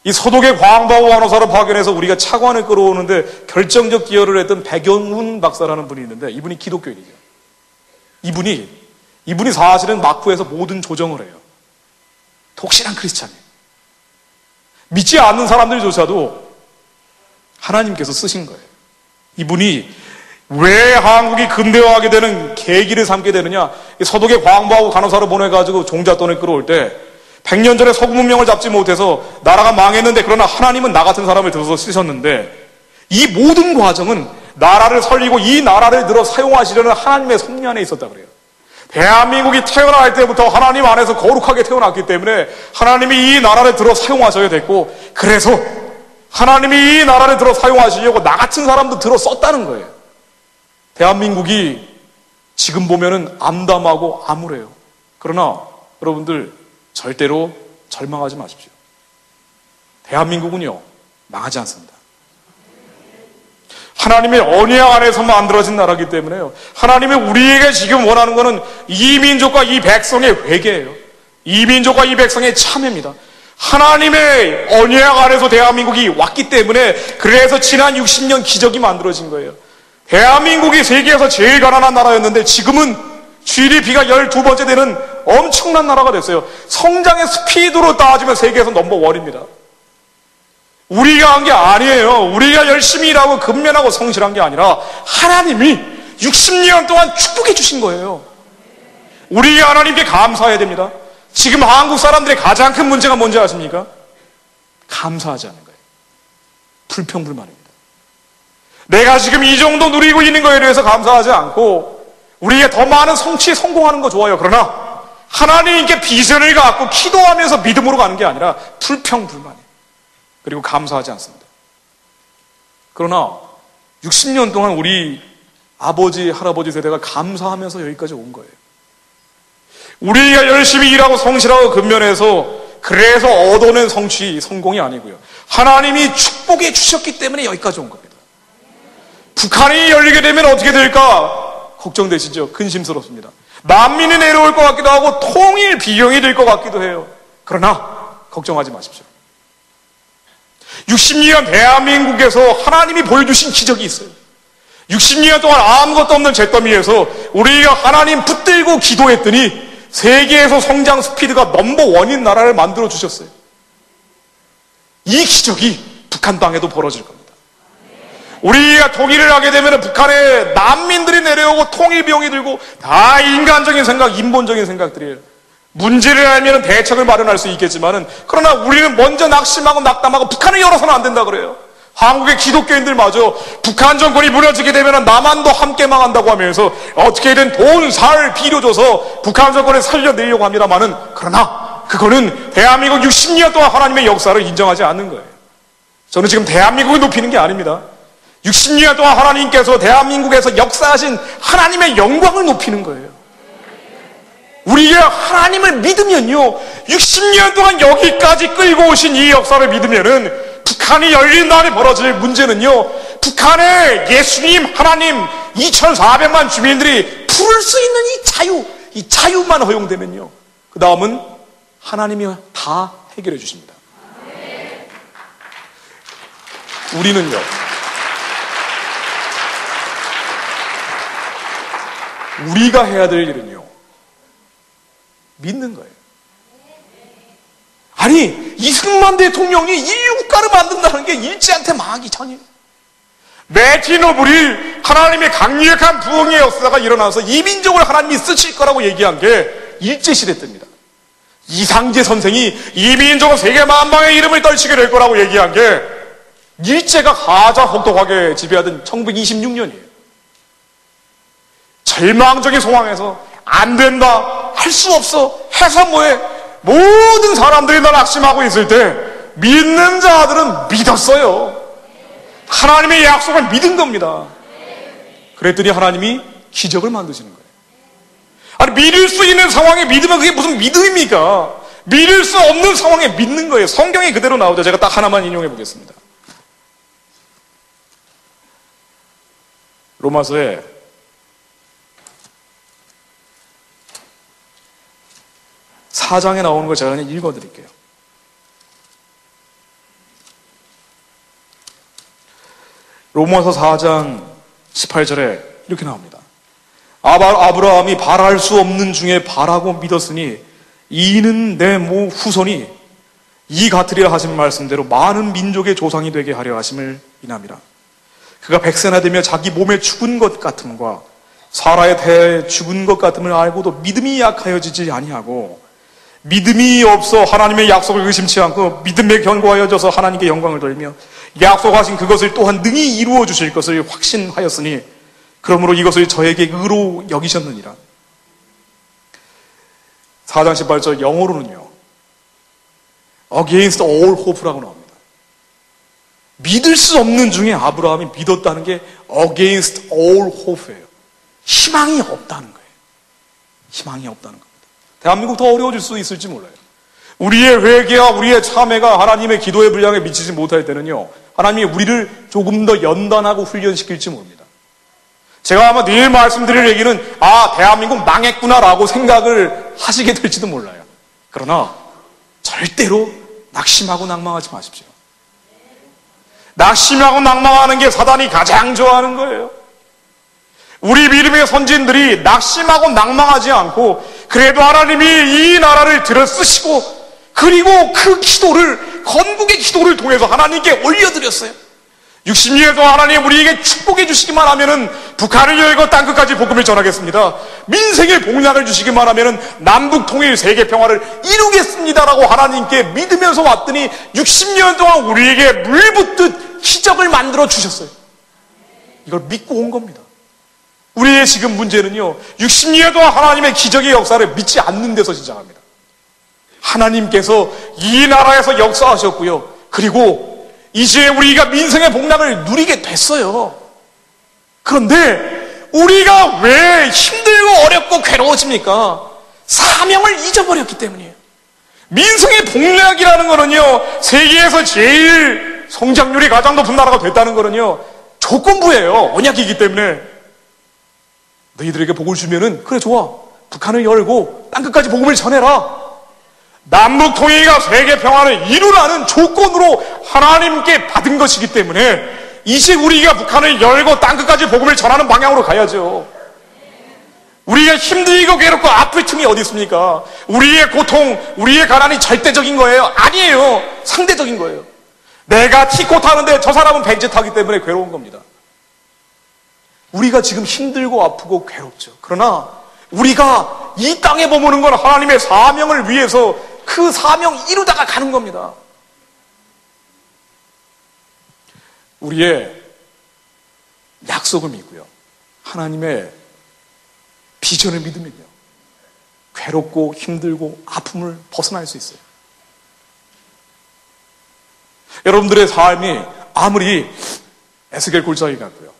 이 서독의 광부하고 간호사를 파견해서 우리가 차관을 끌어오는데 결정적 기여를 했던 백영훈 박사라는 분이 있는데 이분이 기독교인이죠. 이분이 사실은 막부에서 모든 조정을 해요. 독실한 크리스찬이에요. 믿지 않는 사람들조차도 하나님께서 쓰신 거예요. 이분이 왜 한국이 근대화하게 되는 계기를 삼게 되느냐? 서독의 광부하고 간호사를 보내가지고 종잣돈을 끌어올 때 100년 전에 서구 문명을 잡지 못해서 나라가 망했는데 그러나 하나님은 나 같은 사람을 들어서 쓰셨는데 이 모든 과정은 나라를 살리고 이 나라를 들어 사용하시려는 하나님의 섭리 안에 있었다 그래요. 대한민국이 태어날 때부터 하나님 안에서 거룩하게 태어났기 때문에 하나님이 이 나라를 들어 사용하셔야 됐고 그래서 하나님이 이 나라를 들어 사용하시려고 나 같은 사람도 들어 썼다는 거예요. 대한민국이 지금 보면은 암담하고 암울해요. 그러나 여러분들 절대로 절망하지 마십시오. 대한민국은요 망하지 않습니다. 하나님의 언약 안에서 만들어진 나라이기 때문에요. 하나님이 우리에게 지금 원하는 것은 이 민족과 이 백성의 회개예요. 이 민족과 이 백성의 참회입니다. 하나님의 언약 안에서 대한민국이 왔기 때문에 그래서 지난 60년 기적이 만들어진 거예요. 대한민국이 세계에서 제일 가난한 나라였는데 지금은 GDP가 12번째 되는 엄청난 나라가 됐어요. 성장의 스피드로 따지면 세계에서 넘버원입니다. 우리가 한 게 아니에요. 우리가 열심히 일하고 근면하고 성실한 게 아니라 하나님이 60년 동안 축복해 주신 거예요. 우리가 하나님께 감사해야 됩니다. 지금 한국 사람들의 가장 큰 문제가 뭔지 아십니까? 감사하지 않는 거예요. 불평불만입니다. 내가 지금 이 정도 누리고 있는 거에 대해서 감사하지 않고 우리가 더 많은 성취에 성공하는 거 좋아요. 그러나 하나님께 비전을 갖고 기도하면서 믿음으로 가는 게 아니라 불평불만이에요. 그리고 감사하지 않습니다. 그러나 60년 동안 우리 아버지, 할아버지 세대가 감사하면서 여기까지 온 거예요. 우리가 열심히 일하고 성실하고 근면해서 그래서 얻어낸 성취, 성공이 아니고요. 하나님이 축복해 주셨기 때문에 여기까지 온 겁니다. 북한이 열리게 되면 어떻게 될까? 걱정되시죠? 근심스럽습니다. 난민이 내려올 것 같기도 하고 통일 비용이 될 것 같기도 해요. 그러나 걱정하지 마십시오. 60년 대한민국에서 하나님이 보여주신 기적이 있어요. 60년 동안 아무것도 없는 잿더미에서 우리가 하나님 붙들고 기도했더니 세계에서 성장 스피드가 넘버원인 나라를 만들어 주셨어요. 이 기적이 북한 땅에도 벌어질 겁니다. 우리가 통일을 하게 되면 북한에 난민들이 내려오고 통일 비용이 들고 다 인간적인 생각, 인본적인 생각들이에요. 문제를 알면 대책을 마련할 수 있겠지만은 그러나 우리는 먼저 낙심하고 낙담하고 북한을 열어서는 안 된다 그래요. 한국의 기독교인들마저 북한 정권이 무너지게 되면 남한도 함께 망한다고 하면서 어떻게든 돈, 살, 비료 줘서 북한 정권을 살려내려고 합니다만은 그러나 그거는 대한민국 60년 동안 하나님의 역사를 인정하지 않는 거예요. 저는 지금 대한민국을 높이는 게 아닙니다. 60년 동안 하나님께서 대한민국에서 역사하신 하나님의 영광을 높이는 거예요. 우리가 하나님을 믿으면요 60년 동안 여기까지 끌고 오신 이 역사를 믿으면은 북한이 열린 날에 벌어질 문제는요 북한의 예수님 하나님 2,400만 주민들이 부를 수 있는 이 자유만 허용되면요 그 다음은 하나님이 다 해결해 주십니다. 우리는요, 우리가 해야 될 일은요, 믿는 거예요. 아니, 이승만 대통령이 인류 국가를 만든다는 게 일제한테 망하기 전이에요. 매티 노블이 하나님의 강력한 부흥의 역사가 일어나서 이 민족을 하나님이 쓰실 거라고 얘기한 게 일제시대 때입니다. 이상재 선생이 이 민족은 세계 만방의 이름을 떨치게 될 거라고 얘기한 게 일제가 가장 혹독하게 지배하던 1926년이에요. 절망적인 상황에서 안 된다, 할 수 없어, 해서 뭐해, 모든 사람들이 날 낙심하고 있을 때 믿는 자들은 믿었어요. 하나님의 약속을 믿은 겁니다. 그랬더니 하나님이 기적을 만드시는 거예요. 아니, 믿을 수 있는 상황에 믿으면 그게 무슨 믿음입니까? 믿을 수 없는 상황에 믿는 거예요. 성경이 그대로 나오죠. 제가 딱 하나만 인용해 보겠습니다. 로마서에 4장에 나오는 걸 제가 그냥 읽어드릴게요. 로마서 4장 18절에 이렇게 나옵니다. 아브라함이 바랄 수 없는 중에 바라고 믿었으니 이는 내 후손이 이 같으리라 하신 말씀대로 많은 민족의 조상이 되게 하려 하심을 인함이라. 그가 100세나 되며 자기 몸에 죽은 것 같음과 사라에 대해 죽은 것 같음을 알고도 믿음이 약하여지지 아니하고 믿음이 없어 하나님의 약속을 의심치 않고 믿음에 견고하여져서 하나님께 영광을 돌리며 약속하신 그것을 또한 능히 이루어 주실 것을 확신하였으니 그러므로 이것을 저에게 의로 여기셨느니라. 4장 18절 영어로는요, against all hope라고 나옵니다. 믿을 수 없는 중에 아브라함이 믿었다는 게 against all hope예요. 희망이 없다는 거예요. 희망이 없다는 겁니다. 대한민국 더 어려워질 수 있을지 몰라요. 우리의 회개와 우리의 참회가 하나님의 기도의 분량에 미치지 못할 때는요, 하나님이 우리를 조금 더 연단하고 훈련시킬지 모릅니다. 제가 아마 내일 말씀드릴 얘기는 대한민국 망했구나라고 생각을 하시게 될지도 몰라요. 그러나 절대로 낙심하고 낭망하지 마십시오. 낙심하고 낭망하는 게 사단이 가장 좋아하는 거예요. 우리 믿음의 선진들이 낙심하고 낭망하지 않고 그래도 하나님이 이 나라를 들어 쓰시고 그리고 그 기도를, 건국의 기도를 통해서 하나님께 올려드렸어요. 60년 동안 하나님 우리에게 축복해 주시기만 하면은 북한을 열고 땅끝까지 복음을 전하겠습니다. 민생의 복락을 주시기만 하면은 남북 통일 세계 평화를 이루겠습니다라고 하나님께 믿으면서 왔더니 60년 동안 우리에게 물붓듯 기적을 만들어 주셨어요. 이걸 믿고 온 겁니다. 우리의 지금 문제는요, 60년 동안 하나님의 기적의 역사를 믿지 않는 데서 시작합니다. 하나님께서 이 나라에서 역사하셨고요, 그리고 이제 우리가 민생의 복락을 누리게 됐어요. 그런데 우리가 왜 힘들고 어렵고 괴로워집니까? 사명을 잊어버렸기 때문이에요. 민생의 복락이라는 거는요, 세계에서 제일 성장률이 가장 높은 나라가 됐다는 거는요, 조건부예요. 언약이기 때문에. 너희들에게 복을 주면은 그래 좋아, 북한을 열고 땅끝까지 복음을 전해라. 남북 통일과 세계 평화를 이루라는 조건으로 하나님께 받은 것이기 때문에 이제 우리가 북한을 열고 땅끝까지 복음을 전하는 방향으로 가야죠. 우리가 힘들고 괴롭고 아플 틈이 어디 있습니까? 우리의 고통, 우리의 가난이 절대적인 거예요? 아니에요. 상대적인 거예요. 내가 티코 타는데 저 사람은 벤츠 타기 때문에 괴로운 겁니다. 우리가 지금 힘들고 아프고 괴롭죠. 그러나 우리가 이 땅에 머무는 건 하나님의 사명을 위해서 그 사명 이루다가 가는 겁니다. 우리의 약속을 믿고요, 하나님의 비전을 믿으면요, 괴롭고 힘들고 아픔을 벗어날 수 있어요. 여러분들의 삶이 아무리 에스겔 골짜기 같고요,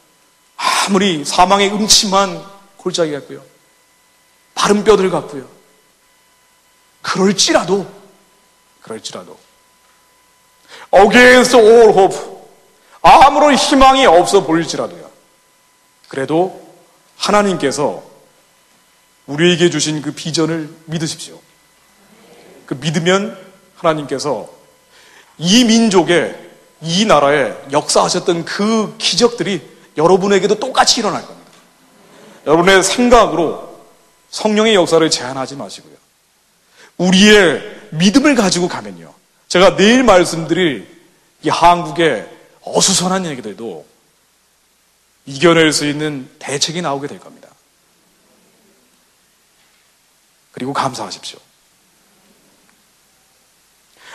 아무리 사망의 음침한 골짜기 같고요, 마른 뼈들 같고요, 그럴지라도 against all hope, 아무런 희망이 없어 보일지라도요, 그래도 하나님께서 우리에게 주신 그 비전을 믿으십시오. 그 믿으면 하나님께서 이 민족의 이 나라에 역사하셨던 그 기적들이 여러분에게도 똑같이 일어날 겁니다. 여러분의 생각으로 성령의 역사를 제한하지 마시고요. 우리의 믿음을 가지고 가면요. 제가 내일 말씀드릴 이 한국의 어수선한 얘기들도 이겨낼 수 있는 대책이 나오게 될 겁니다. 그리고 감사하십시오.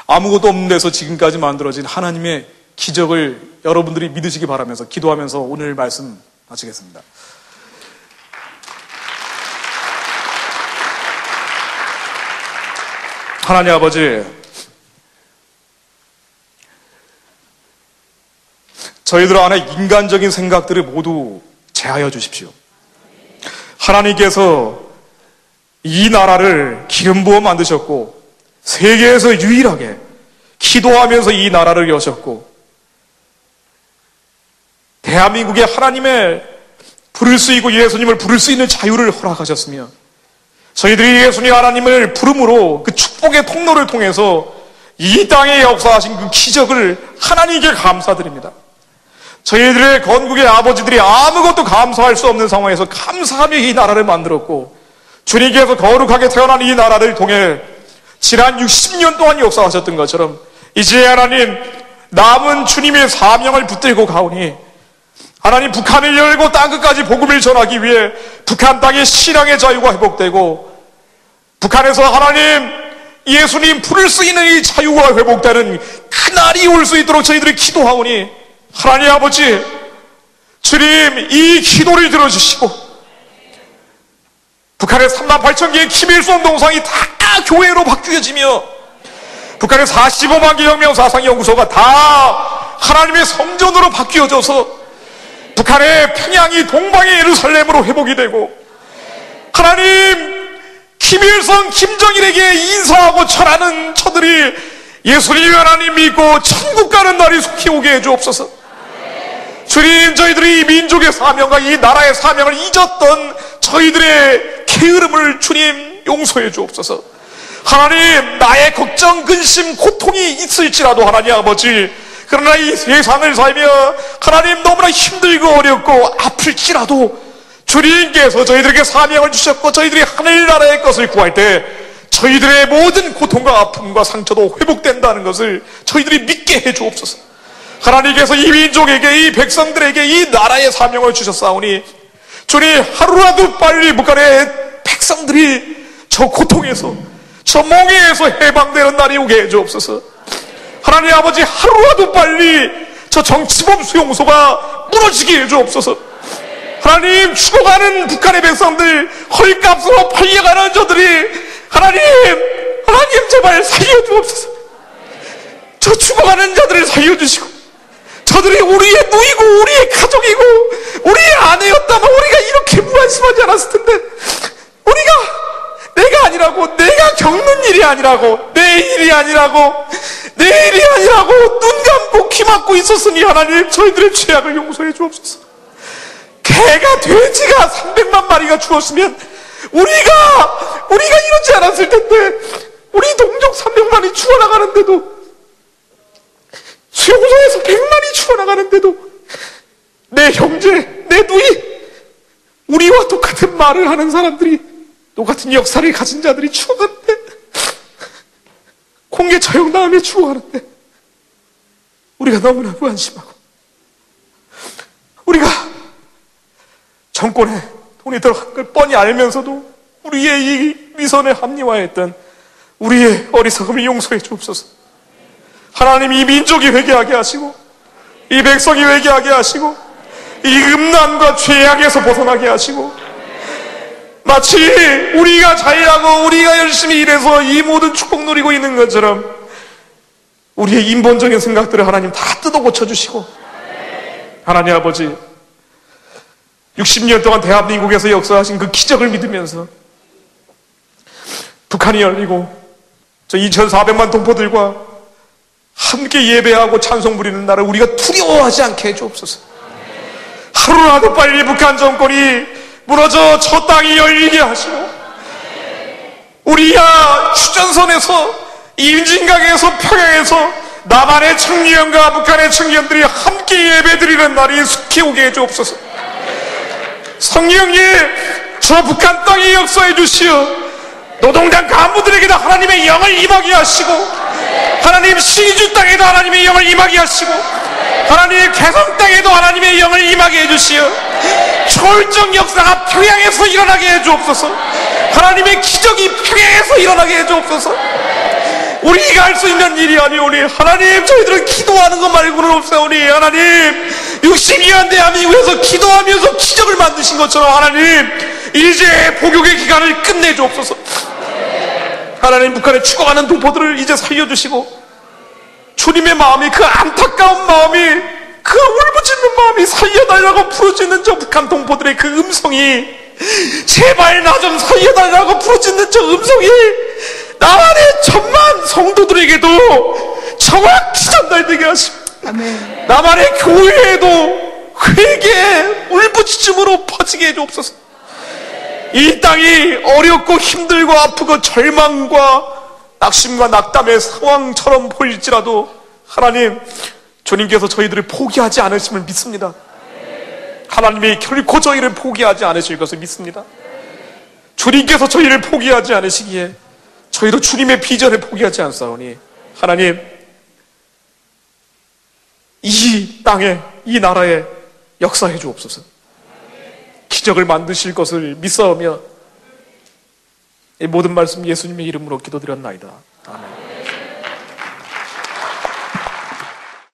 아무것도 없는 데서 지금까지 만들어진 하나님의 기적을 여러분들이 믿으시기 바라면서 기도하면서 오늘 말씀 마치겠습니다. 하나님 아버지, 저희들 안에 인간적인 생각들을 모두 제하여 주십시오. 하나님께서 이 나라를 기름 부어 만드셨고 세계에서 유일하게 기도하면서 이 나라를 여셨고 대한민국에 하나님의 부를 수 있고 예수님을 부를 수 있는 자유를 허락하셨으며 저희들이 예수님 하나님을 부름으로 그 축복의 통로를 통해서 이 땅에 역사하신 그 기적을 하나님께 감사드립니다. 저희들의 건국의 아버지들이 아무것도 감사할 수 없는 상황에서 감사하며 이 나라를 만들었고 주님께서 거룩하게 태어난 이 나라를 통해 지난 60년 동안 역사하셨던 것처럼 이제 하나님 남은 주님의 사명을 붙들고 가오니 하나님 북한을 열고 땅끝까지 복음을 전하기 위해 북한 땅의 신앙의 자유가 회복되고 북한에서 하나님 예수님 부를 수 있는 이 자유가 회복되는 그날이 올 수 있도록 저희들이 기도하오니 하나님 아버지 주님 이 기도를 들어주시고 북한의 38,000개의 김일성 동상이 다 교회로 바뀌어지며 북한의 45만 개 혁명 사상연구소가 다 하나님의 성전으로 바뀌어져서 북한의 평양이 동방의 예루살렘으로 회복이 되고 하나님 김일성, 김정일에게 인사하고 절하는 저들이 예수님 하나님 믿고 천국 가는 날이 속히 오게 해주옵소서. 주님 저희들이 이 민족의 사명과 이 나라의 사명을 잊었던 저희들의 게으름을 주님 용서해 주옵소서. 하나님 나의 걱정, 근심, 고통이 있을지라도 하나님 아버지 그러나 이 세상을 살며 하나님 너무나 힘들고 어렵고 아플지라도 주님께서 저희들에게 사명을 주셨고 저희들이 하늘나라의 것을 구할 때 저희들의 모든 고통과 아픔과 상처도 회복된다는 것을 저희들이 믿게 해 주옵소서. 하나님께서 이 민족에게 이 백성들에게 이 나라의 사명을 주셨사오니 주님 하루라도 빨리 북한의 백성들이 저 고통에서 저 몽해에서 해방되는 날이 오게 해 주옵소서. 하나님 아버지 하루라도 빨리 저 정치범 수용소가 무너지게 해 주옵소서. 하나님 죽어가는 북한의 백성들 헐값으로 팔려가는 저들이 하나님 제발 살려주옵소서. 저 죽어가는 자들을 살려주시고 저들이 우리의 누이고 우리의 가족이고 우리의 아내였다면 우리가 이렇게 무관심하지 않았을 텐데 우리가 내가 아니라고 내가 겪는 일이 아니라고 내 일이 아니라고 눈 감고 귀 막고 있었으니 하나님 저희들의 죄악을 용서해 주옵소서. 개가 돼지가 300만 마리가 죽었으면 우리가 이러지 않았을 텐데 우리 동족 300만이 죽어나가는데도 수용소에서 100만이 죽어나가는데도 내 형제, 내 누이 우리와 똑같은 말을 하는 사람들이 똑같은 역사를 가진 자들이 죽어가는데 공개 처형 다음에 죽어가는데 우리가 너무나 무안심하고 우리가 정권에 돈이 들어간 걸 뻔히 알면서도 우리의 이 위선에 합리화했던 우리의 어리석음을 용서해 주옵소서. 하나님 이 민족이 회개하게 하시고 이 백성이 회개하게 하시고 이 음란과 죄악에서 벗어나게 하시고 마치 우리가 잘하고 우리가 열심히 일해서 이 모든 축복 누리고 있는 것처럼 우리의 인본적인 생각들을 하나님 다 뜯어 고쳐주시고 하나님 아버지 60년 동안 대한민국에서 역사하신 그 기적을 믿으면서 북한이 열리고 저 2,400만 동포들과 함께 예배하고 찬송 부리는 날을 우리가 두려워하지 않게 해주옵소서. 하루라도 빨리 북한 정권이 무너져 저 땅이 열리게 하시고 우리야 휴전선에서 임진강에서 평양에서 남한의 청년과 북한의 청년들이 함께 예배드리는 날이 속히 오게 해주옵소서. 성령님, 저 북한 땅에 역사해 주시어 노동당 간부들에게도 하나님의 영을 임하게 하시고, 하나님 시주 땅에도 하나님의 영을 임하게 하시고, 하나님 개성 땅에도 하나님의 영을 임하게 해주시어 초월적 역사가 평양에서 일어나게 해주옵소서. 하나님의 기적이 평양에서 일어나게 해주옵소서. 우리가 할 수 있는 일이 아니오니 하나님, 저희들은 기도하는 것 말고는 없사오니 하나님, 62년 대한민국에서 기도하면서 기적을 만드신 것처럼 하나님, 이제 복역의 기간을 끝내주옵소서. 하나님, 북한에 죽어가는 동포들을 이제 살려주시고, 주님의 마음이, 그 안타까운 마음이, 그 울부짖는 마음이, 살려달라고 부르짖는 저 북한 동포들의 그 음성이, 제발 나 좀 살려달라고 부르짖는 저 음성이 남한의 천만 성도들에게도 정확히 전달되게 하십니다. 남한의 교회에도 회개 울부짖음으로 퍼지게 해주옵소서. 이 땅이 어렵고 힘들고 아프고 절망과 낙심과 낙담의 상황처럼 보일지라도 하나님, 주님께서 저희들을 포기하지 않으심을 믿습니다. 하나님이 결코 저희를 포기하지 않으실 것을 믿습니다. 주님께서 저희를 포기하지 않으시기에 저희도 주님의 비전을 포기하지 않사오니 하나님, 이 땅에, 이 나라에 역사해 주옵소서. 기적을 만드실 것을 믿사오며 이 모든 말씀 예수님의 이름으로 기도드렸나이다. 아멘.